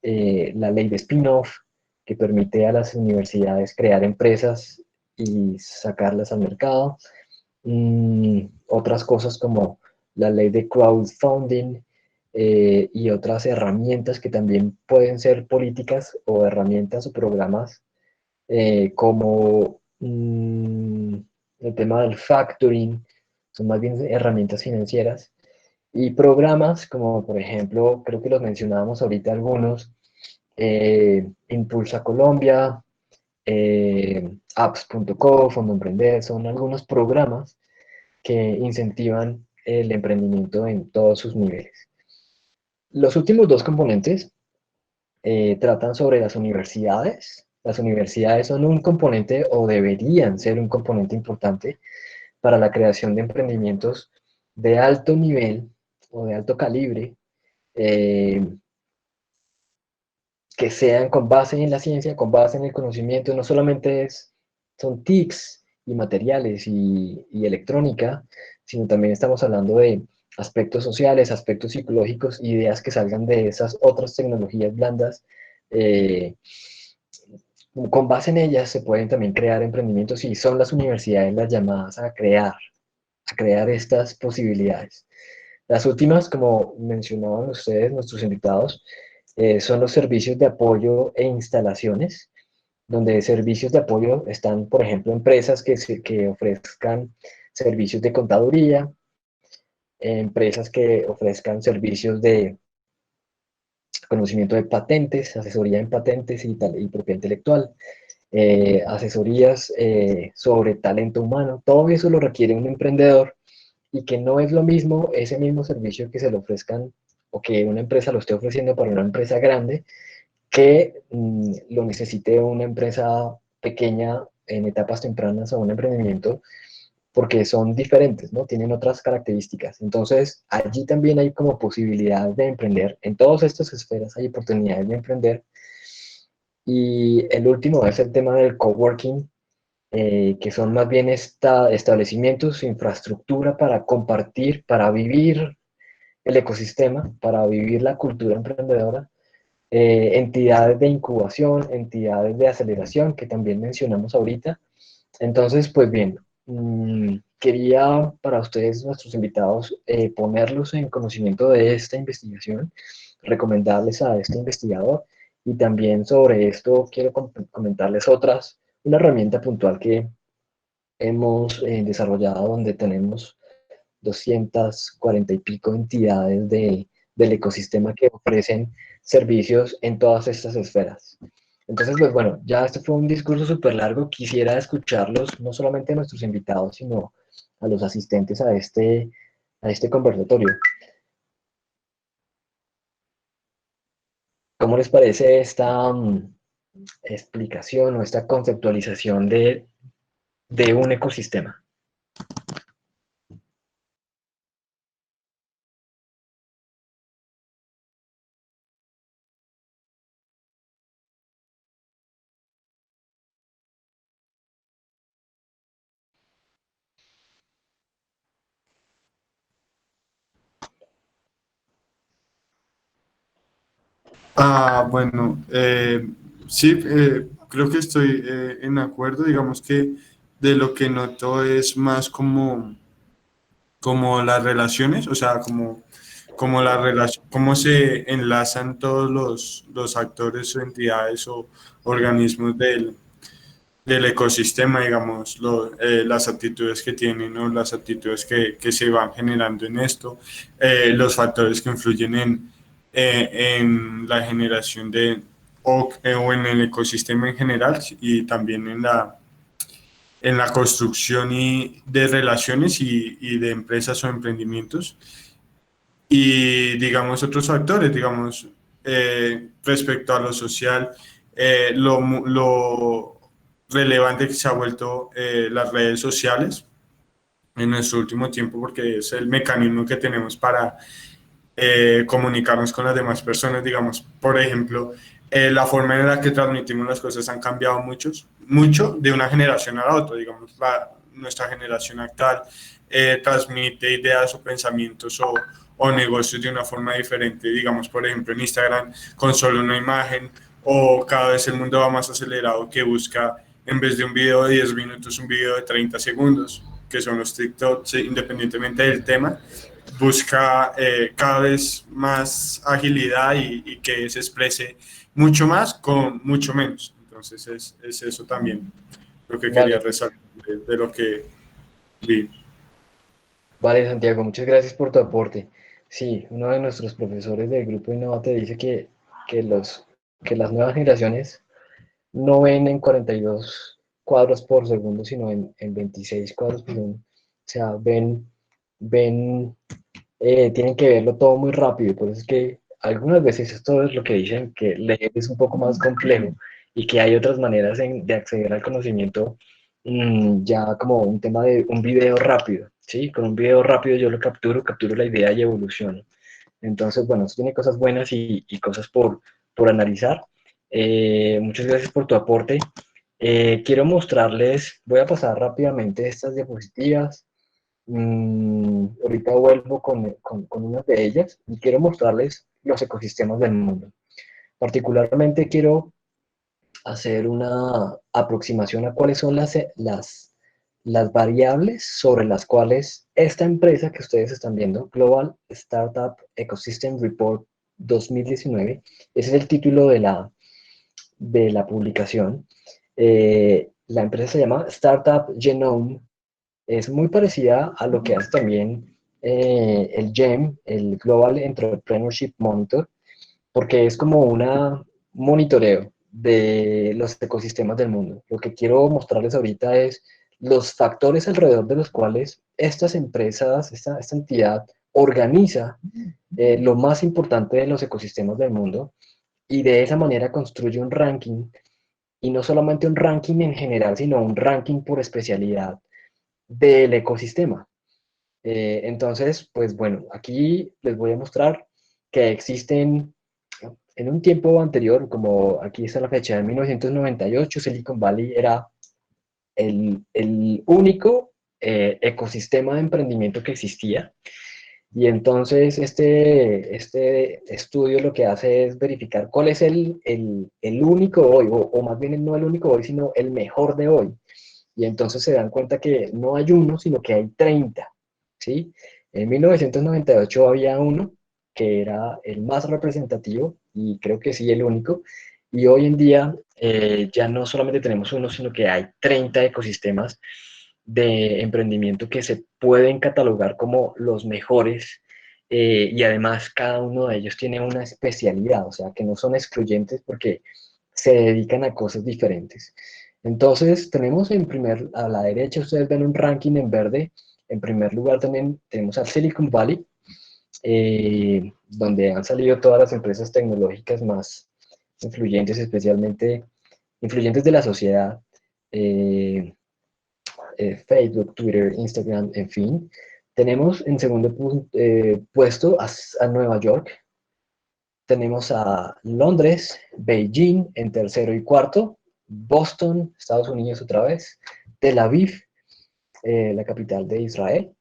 [SPEAKER 1] la ley de spin-off, que permite a las universidades crear empresas y sacarlas al mercado. Otras cosas como la ley de crowdfunding y otras herramientas que también pueden ser políticas o herramientas o programas como el tema del factoring, son más bien herramientas financieras, y programas como por ejemplo, creo que los mencionábamos ahorita algunos, Impulsa Colombia, apps.co, Fondo Emprender, son algunos programas que incentivan el emprendimiento en todos sus niveles. Los últimos dos componentes tratan sobre las universidades. Las universidades son un componente o deberían ser un componente importante para la creación de emprendimientos de alto nivel o de alto calibre, eh, que sean con base en la ciencia, con base en el conocimiento, no solamente son TICs y materiales y electrónica, sino también estamos hablando de aspectos sociales, aspectos psicológicos, ideas que salgan de esas otras tecnologías blandas. eh, con base en ellas se pueden también crear emprendimientos y son las universidades las llamadas a crear estas posibilidades. Las últimas, como mencionaban ustedes, nuestros invitados, son los servicios de apoyo e instalaciones, donde servicios de apoyo están, por ejemplo, empresas que ofrezcan servicios de contaduría, empresas que ofrezcan servicios de conocimiento de patentes, asesoría en patentes y propiedad intelectual, asesorías sobre talento humano. Todo eso lo requiere un emprendedor, y que no es lo mismo ese mismo servicio que se le ofrezcan o que una empresa lo esté ofreciendo para una empresa grande, que lo necesite una empresa pequeña en etapas tempranas o un emprendimiento, porque son diferentes, ¿no? Tienen otras características. Entonces, allí también hay como posibilidad de emprender. En todas estas esferas hay oportunidades de emprender. Y el último es el tema del coworking, que son más bien establecimientos, infraestructura para compartir, para vivir el ecosistema, para vivir la cultura emprendedora, entidades de incubación, entidades de aceleración, que también mencionamos ahorita. Entonces, pues bien, quería para ustedes, nuestros invitados, ponerlos en conocimiento de esta investigación, recomendarles a este investigador, y también sobre esto quiero comentarles una herramienta puntual que hemos desarrollado, donde tenemos 240 y pico entidades del ecosistema que ofrecen servicios en todas estas esferas. Entonces, pues bueno, ya este fue un discurso súper largo. Quisiera escucharlos, no solamente a nuestros invitados, sino a los asistentes a este conversatorio. ¿Cómo les parece esta explicación o esta conceptualización de un ecosistema?
[SPEAKER 4] Bueno, sí, creo que estoy en acuerdo. Digamos que de lo que noto es más como las relaciones, o sea, como la relación, cómo se enlazan todos los actores o entidades o organismos del ecosistema, digamos, las actitudes que tienen o las actitudes que se van generando en esto, los factores que influyen en la generación o en el ecosistema en general, y también en la construcción de relaciones y de empresas o emprendimientos. Y digamos otros factores, digamos, respecto a lo social, lo relevante que se ha vuelto las redes sociales en nuestro último tiempo, porque es el mecanismo que tenemos para comunicarnos con las demás personas. Digamos, por ejemplo, la forma en la que transmitimos las cosas han cambiado mucho de una generación a la otra. Digamos, nuestra generación actual transmite ideas o pensamientos o negocios de una forma diferente. Digamos, por ejemplo, en Instagram, con solo una imagen, o cada vez el mundo va más acelerado, que busca, en vez de un video de 10 minutos, un video de 30 segundos, que son los TikToks, independientemente del tema. Busca cada vez más agilidad y que se exprese mucho más con mucho menos. Entonces es eso también lo que quería
[SPEAKER 1] Vale,
[SPEAKER 4] resaltar de lo que vi.
[SPEAKER 1] vale, Santiago, muchas gracias por tu aporte. Sí, uno de nuestros profesores del grupo Innovate dice que, que las nuevas generaciones no ven en 42 cuadros por segundo, sino en 26 cuadros por segundo. O sea, ven, tienen que verlo todo muy rápido. Por eso es que algunas veces esto es lo que dicen, que leer es un poco más complejo, y que hay otras maneras de acceder al conocimiento, ya como un tema de un video rápido, ¿sí? Con un video rápido yo lo capturo la idea y evoluciono. Entonces, bueno, esto tiene cosas buenas y cosas por analizar. Muchas gracias por tu aporte. Quiero mostrarles, voy a pasar rápidamente estas diapositivas. Ahorita vuelvo con una de ellas, y quiero mostrarles los ecosistemas del mundo. Particularmente quiero hacer una aproximación a cuáles son las variables sobre las cuales esta empresa que ustedes están viendo, Global Startup Ecosystem Report 2019, ese es el título de la publicación. La empresa se llama Startup Genome. Es muy parecida a lo que hace también el GEM, el Global Entrepreneurship Monitor, porque es como un monitoreo de los ecosistemas del mundo. Lo que quiero mostrarles ahorita es los factores alrededor de los cuales estas empresas, esta entidad organiza lo más importante de los ecosistemas del mundo y de esa manera construye un ranking, y no solamente un ranking en general, sino un ranking por especialidad del ecosistema. Entonces, pues bueno, aquí les voy a mostrar que existen en un tiempo anterior, como aquí está la fecha de 1998, Silicon Valley era el único ecosistema de emprendimiento que existía. Y entonces este estudio lo que hace es verificar cuál es el único hoy, o más bien no el único hoy, sino el mejor de hoy. Y entonces se dan cuenta que no hay uno, sino que hay 30, ¿sí? En 1998 había uno que era el más representativo y creo que sí el único. Y hoy en día ya no solamente tenemos uno, sino que hay 30 ecosistemas de emprendimiento que se pueden catalogar como los mejores, y además cada uno de ellos tiene una especialidad, o sea, que no son excluyentes porque se dedican a cosas diferentes. Entonces, tenemos a la derecha, ustedes ven un ranking en verde. En primer lugar también tenemos a Silicon Valley, donde han salido todas las empresas tecnológicas más influyentes, especialmente influyentes de la sociedad. eh, Facebook, Twitter, Instagram, en fin. Tenemos en segundo puesto a Nueva York. Tenemos a Londres, Beijing en tercero y cuarto, Boston, Estados Unidos otra vez, Tel Aviv, la capital de Israel.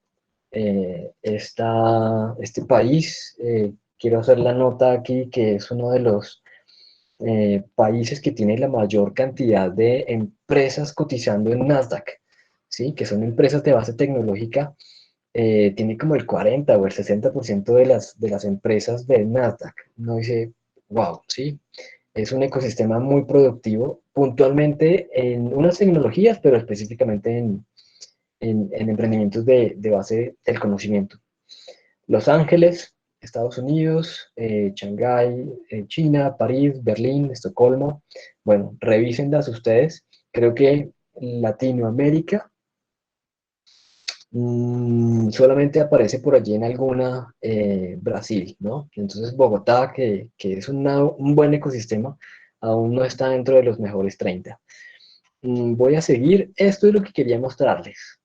[SPEAKER 1] Este país, quiero hacer la nota aquí, que es uno de los países que tiene la mayor cantidad de empresas cotizando en Nasdaq, ¿sí? Que son empresas de base tecnológica. Tiene como el 40 o el 60% de las empresas de Nasdaq. Uno dice, wow, ¿sí? Es un ecosistema muy productivo, puntualmente en unas tecnologías, pero específicamente en emprendimientos de base del conocimiento. Los Ángeles, Estados Unidos, Shanghái, China, París, Berlín, Estocolmo. Bueno, revísenlas ustedes. Creo que Latinoamérica solamente aparece por allí en alguna, Brasil, ¿no? Entonces Bogotá, que es un buen ecosistema, aún no está dentro de los mejores 30. Voy a seguir. Esto es lo que quería mostrarles.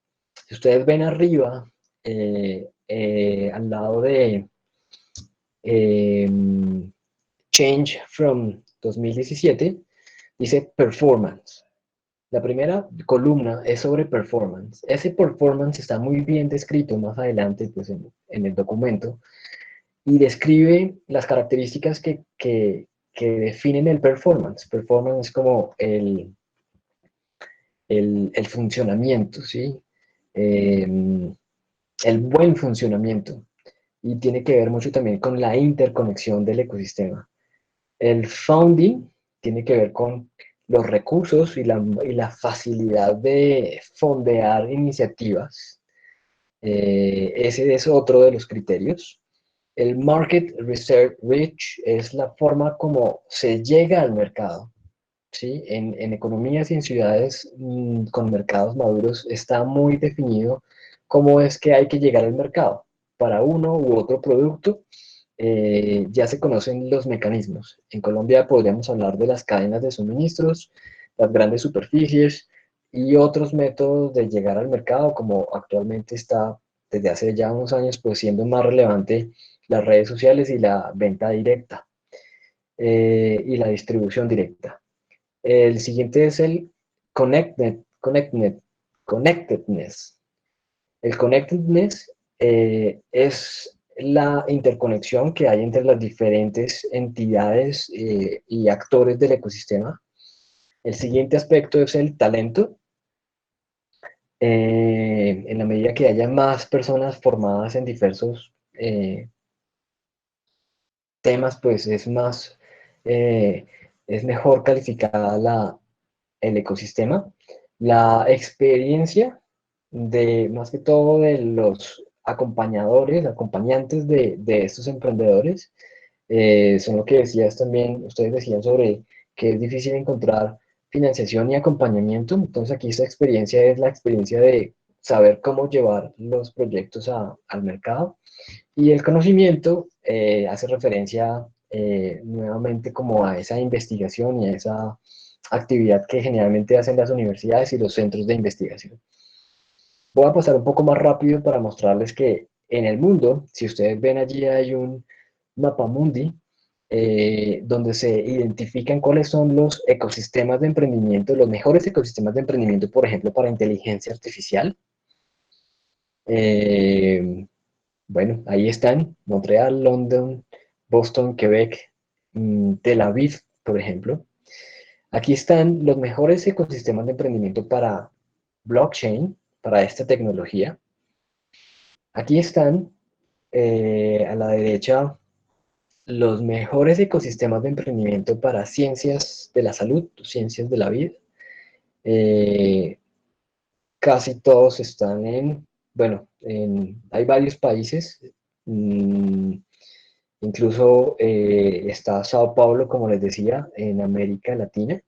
[SPEAKER 1] Si ustedes ven arriba, al lado de Change from 2017, dice Performance. La primera columna es sobre performance. Ese performance está muy bien descrito más adelante, pues, en el documento, y describe las características que definen el performance. Performance es como el funcionamiento, ¿sí? El buen funcionamiento. Y tiene que ver mucho también con la interconexión del ecosistema. El founding tiene que ver con los recursos y la facilidad de fondear iniciativas. Ese es otro de los criterios. El market research reach es la forma como se llega al mercado, ¿sí? En economías y en ciudades con mercados maduros está muy definido cómo es que hay que llegar al mercado para uno u otro producto. Ya se conocen los mecanismos. En Colombia podríamos hablar de las cadenas de suministros, las grandes superficies y otros métodos de llegar al mercado, como actualmente está desde hace ya unos años, pues siendo más relevante las redes sociales y la venta directa, y la distribución directa. El siguiente es el connectedness. El connectedness es la interconexión que hay entre las diferentes entidades y actores del ecosistema. El siguiente aspecto es el talento. En la medida que haya más personas formadas en diversos temas, pues eh, es mejor calificada el ecosistema. La experiencia más que todo de los acompañadores, acompañantes de estos emprendedores. Son lo que decías también, ustedes decían sobre que es difícil encontrar financiación y acompañamiento. Entonces aquí esta experiencia es la experiencia de saber cómo llevar los proyectos al mercado. Y el conocimiento hace referencia nuevamente como a esa investigación y a esa actividad que generalmente hacen las universidades y los centros de investigación. Voy a pasar un poco más rápido para mostrarles que en el mundo, si ustedes ven allí hay un mapamundi donde se identifican cuáles son los ecosistemas de emprendimiento, los mejores ecosistemas de emprendimiento, por ejemplo, para inteligencia artificial. Bueno, ahí están, Montreal, London, Boston, Quebec, Tel Aviv, por ejemplo. Aquí están los mejores ecosistemas de emprendimiento para blockchain, para esta tecnología. Aquí están, a la derecha, los mejores ecosistemas de emprendimiento para ciencias de la salud, ciencias de la vida. Casi todos están bueno, hay varios países, incluso está Sao Paulo, como les decía, en América Latina,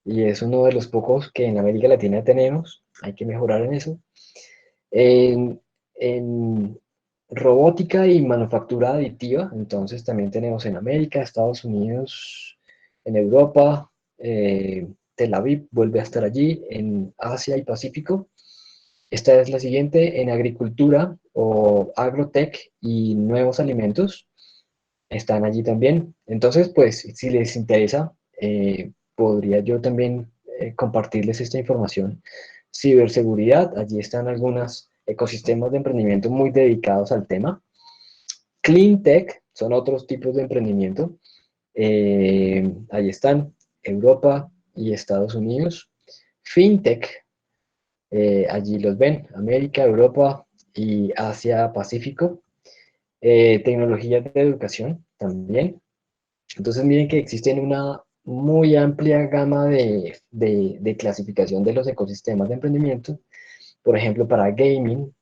[SPEAKER 1] y es uno de los pocos que en América Latina tenemos, hay que mejorar en eso. En robótica y manufactura aditiva, entonces también tenemos en América, Estados Unidos, en Europa, Tel Aviv vuelve a estar allí, en Asia y Pacífico. Esta es la siguiente, en agricultura o agrotech y nuevos alimentos, están allí también. Entonces, pues, si les interesa, podría yo también compartirles esta información. Ciberseguridad, allí están algunos ecosistemas de emprendimiento muy dedicados al tema. Clean Tech, son otros tipos de emprendimiento. Ahí están, Europa y Estados Unidos. FinTech, allí los ven, América, Europa y Asia Pacífico. Tecnologías de educación también. Entonces miren que existen una muy amplia gama de clasificación de los ecosistemas de emprendimiento, por ejemplo, para gaming,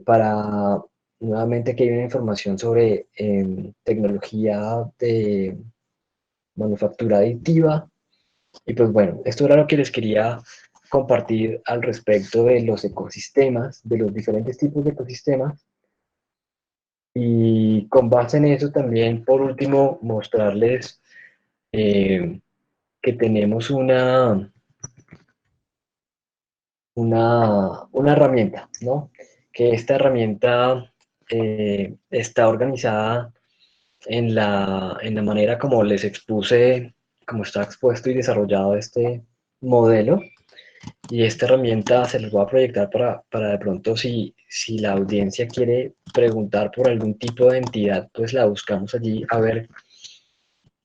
[SPEAKER 1] para, nuevamente aquí hay una información sobre tecnología de manufactura aditiva, y pues bueno, esto era lo que les quería compartir al respecto de los ecosistemas, de los diferentes tipos de ecosistemas. Y con base en eso también, por último, mostrarles que tenemos una herramienta, ¿no? Que esta herramienta está organizada en la manera como les expuse, como está expuesto y desarrollado este modelo. Y esta herramienta se les voy a proyectar para de pronto si la audiencia quiere preguntar por algún tipo de entidad, pues la buscamos allí a ver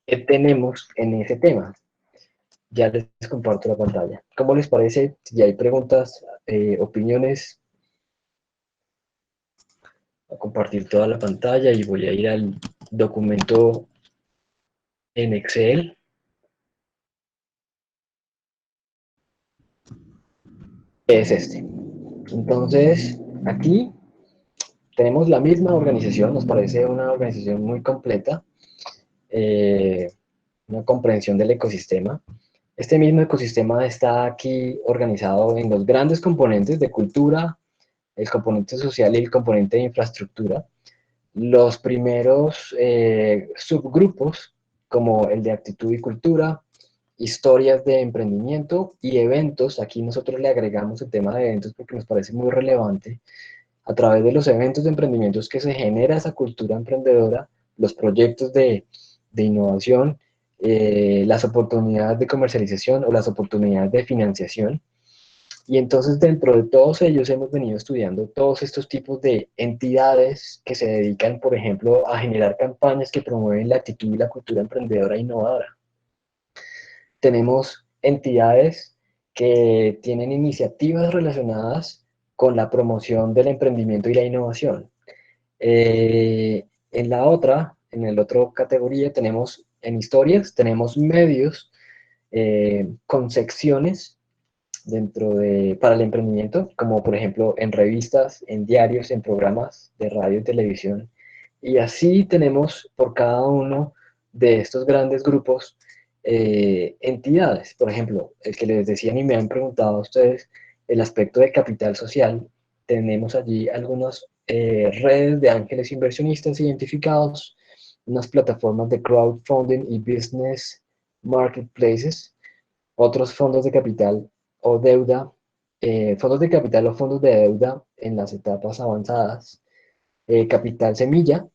[SPEAKER 1] qué tenemos en ese tema. Ya les comparto la pantalla. ¿Cómo les parece? Si hay preguntas, opiniones, voy a compartir toda la pantalla y voy a ir al documento en Excel. Es este. Entonces, aquí tenemos la misma organización, nos parece una organización muy completa, una comprensión del ecosistema. Este mismo ecosistema está aquí organizado en los grandes componentes de cultura, el componente social y el componente de infraestructura. Los primeros subgrupos, como el de actitud y cultura, historias de emprendimiento y eventos, aquí nosotros le agregamos el tema de eventos porque nos parece muy relevante. A través de los eventos de emprendimientos que se genera esa cultura emprendedora, los proyectos de innovación, las oportunidades de comercialización o las oportunidades de financiación. Y entonces dentro de todos ellos hemos venido estudiando todos estos tipos de entidades que se dedican, por ejemplo, a generar campañas que promueven la actitud y la cultura emprendedora e innovadora. Tenemos entidades que tienen iniciativas relacionadas con la promoción del emprendimiento y la innovación. En el otro categoría tenemos en historias, tenemos medios con secciones para el emprendimiento, como por ejemplo en revistas, en diarios, en programas de radio y televisión. Y así tenemos por cada uno de estos grandes grupos entidades. Por ejemplo, el que les decían y me han preguntado a ustedes, el aspecto de capital social, tenemos allí algunas redes de ángeles inversionistas identificados, unas plataformas de crowdfunding y business marketplaces, otros fondos de capital o deuda, fondos de capital o fondos de deuda en las etapas avanzadas, capital semilla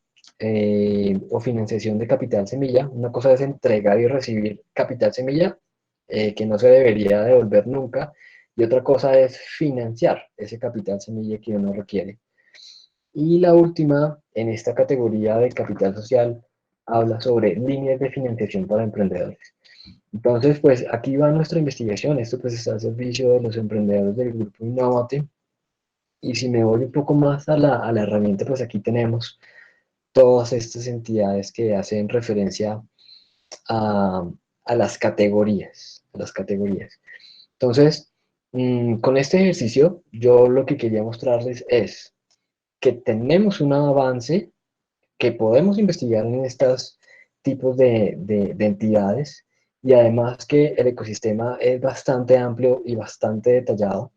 [SPEAKER 1] o financiación de capital semilla. Una cosa es entregar y recibir capital semilla, que no se debería devolver nunca, y otra cosa es financiar ese capital semilla que uno requiere. Y la última, en esta categoría de capital social, habla sobre líneas de financiación para emprendedores. Entonces, pues aquí va nuestra investigación. Esto pues está al servicio de los emprendedores del grupo Innovate. Y si me voy un poco más a la herramienta, pues aquí tenemos todas estas entidades que hacen referencia a, a las categorías, Entonces, con este ejercicio, yo lo que quería mostrarles es que tenemos un avance, que podemos investigar en estos tipos de entidades, y además que el ecosistema es bastante amplio y bastante detallado,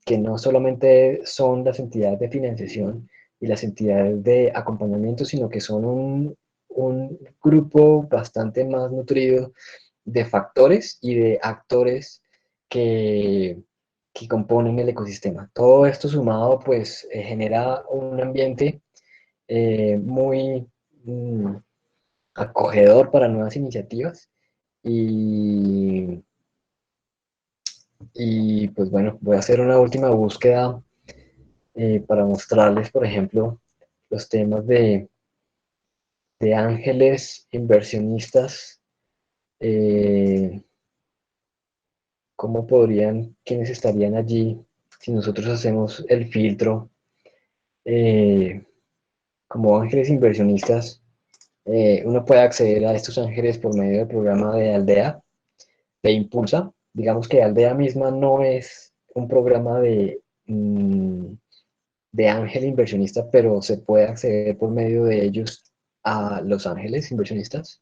[SPEAKER 1] que no solamente son las entidades de financiación y las entidades de acompañamiento, sino que son un grupo bastante más nutrido de factores y de actores que, que componen el ecosistema. Todo esto sumado pues genera un ambiente muy acogedor para nuevas iniciativas y, y pues bueno, voy a hacer una última búsqueda para mostrarles, por ejemplo, los temas de ángeles inversionistas, eh, cómo podrían, quiénes estarían allí si nosotros hacemos el filtro eh, como ángeles inversionistas. Uno puede acceder a estos ángeles por medio del programa de Aldea, de Impulsa. Digamos que Aldea misma no es un programa de ángel inversionista, pero se puede acceder por medio de ellos a los ángeles inversionistas.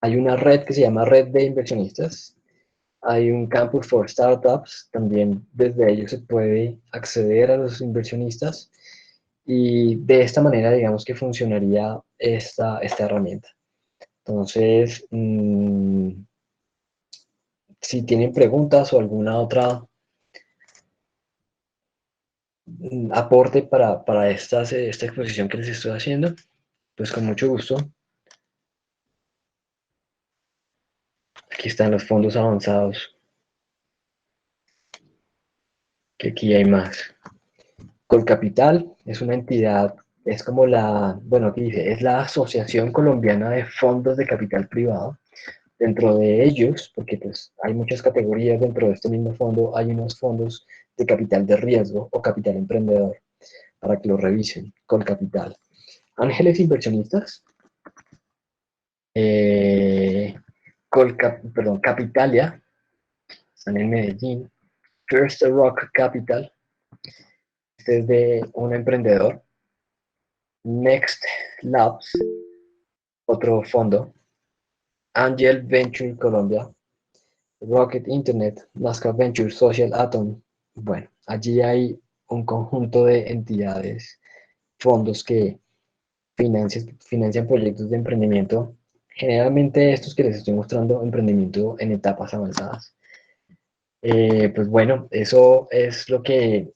[SPEAKER 1] Hay una red que se llama Red de Inversionistas. Hay un Campus for Startups, también desde ellos se puede acceder a los inversionistas, y de esta manera digamos que funcionaría esta herramienta. Entonces, si tienen preguntas o alguna otra aporte para esta exposición que les estoy haciendo, pues con mucho gusto. Aquí están los fondos avanzados, que aquí hay más. Colcapital es una entidad, es como bueno, aquí dice, es la Asociación Colombiana de Fondos de Capital Privado. Dentro de ellos, porque pues hay muchas categorías dentro de este mismo fondo, hay unos fondos de capital de riesgo o capital emprendedor, para que lo revisen. Colcapital. Ángeles inversionistas. Capitalia, están en Medellín. First Rock Capital, este es de un emprendedor. Next Labs, otro fondo. Angel Venture Colombia, Rocket Internet, Nazca Venture, Social Atom. Bueno, allí hay un conjunto de entidades, fondos que financian proyectos de emprendimiento. Generalmente estos que les estoy mostrando, emprendimiento en etapas avanzadas. Pues bueno, eso es lo que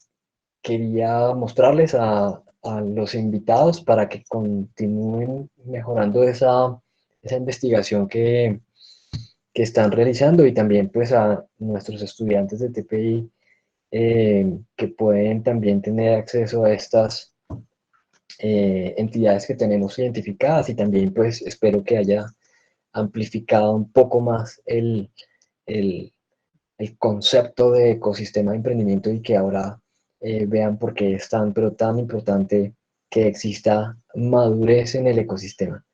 [SPEAKER 1] quería mostrarles a los invitados para que continúen mejorando esa investigación que están realizando, y también pues a nuestros estudiantes de TPI que pueden también tener acceso a estas entidades que tenemos identificadas, y también pues espero que haya amplificado un poco más el, el concepto de ecosistema de emprendimiento, y que ahora vean por qué es tan, pero tan importante que exista madurez en el ecosistema.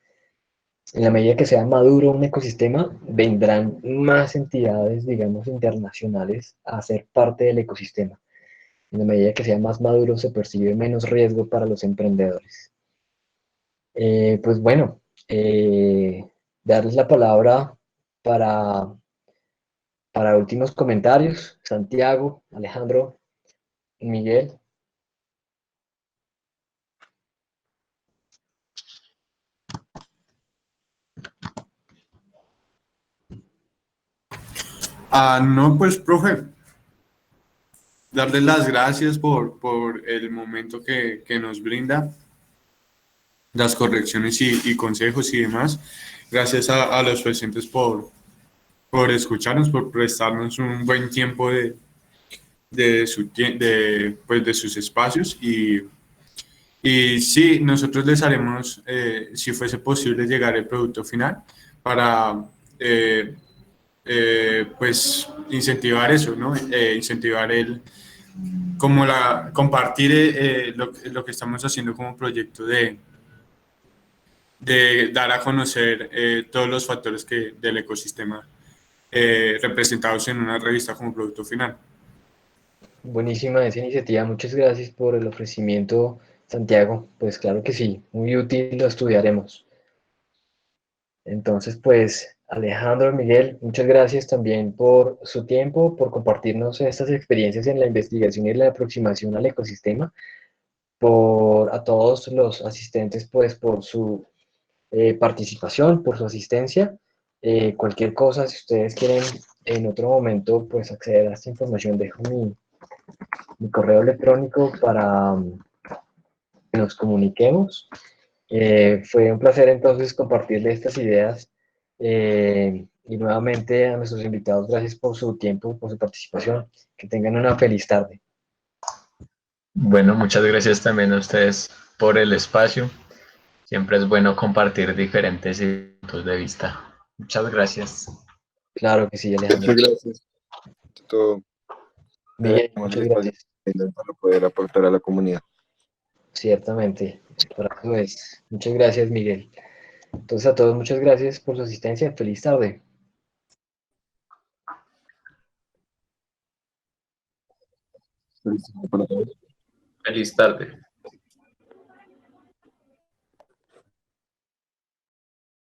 [SPEAKER 1] En la medida que sea maduro un ecosistema, vendrán más entidades, digamos, internacionales a ser parte del ecosistema. En la medida que sea más maduro, se percibe menos riesgo para los emprendedores. Pues bueno, darles la palabra para, para últimos comentarios. Santiago, Alejandro, Miguel.
[SPEAKER 4] No, pues, profe, darles las gracias por el momento que nos brinda, las correcciones y consejos y demás. Gracias a los presentes por escucharnos, por prestarnos un buen tiempo pues, de sus espacios. Y sí, nosotros les haremos, si fuese posible, llegar el producto final para eh, pues incentivar eso, ¿no? Incentivar compartir lo que estamos haciendo como proyecto de dar a conocer todos los factores del ecosistema representados en una revista como producto final.
[SPEAKER 1] Buenísima esa iniciativa. Muchas gracias por el ofrecimiento, Santiago. Pues claro que sí, muy útil, lo estudiaremos. Entonces, pues, Alejandro, Miguel, muchas gracias también por su tiempo, por compartirnos estas experiencias en la investigación y la aproximación al ecosistema, por a todos los asistentes, pues, por su participación, por su asistencia. Cualquier cosa, si ustedes quieren en otro momento, pues, acceder a esta información, dejo mi correo electrónico para que nos comuniquemos. Fue un placer entonces compartirle estas ideas y nuevamente a nuestros invitados, gracias por su tiempo, por su participación. Que tengan una feliz tarde.
[SPEAKER 2] Bueno, muchas gracias también a ustedes por el espacio. Siempre es bueno compartir diferentes puntos de vista. Muchas gracias.
[SPEAKER 1] Claro que sí, Alejandro.
[SPEAKER 3] Muchas gracias. Todo
[SPEAKER 1] Miguel,
[SPEAKER 3] agradecemos el
[SPEAKER 1] muchas
[SPEAKER 3] espacio
[SPEAKER 1] gracias.
[SPEAKER 3] para poder aportar a la comunidad.
[SPEAKER 1] Ciertamente, para eso es. Muchas gracias, Miguel. Entonces a todos, muchas gracias por su asistencia. Feliz tarde.
[SPEAKER 3] Felicitaciones para todos.
[SPEAKER 2] Feliz tarde.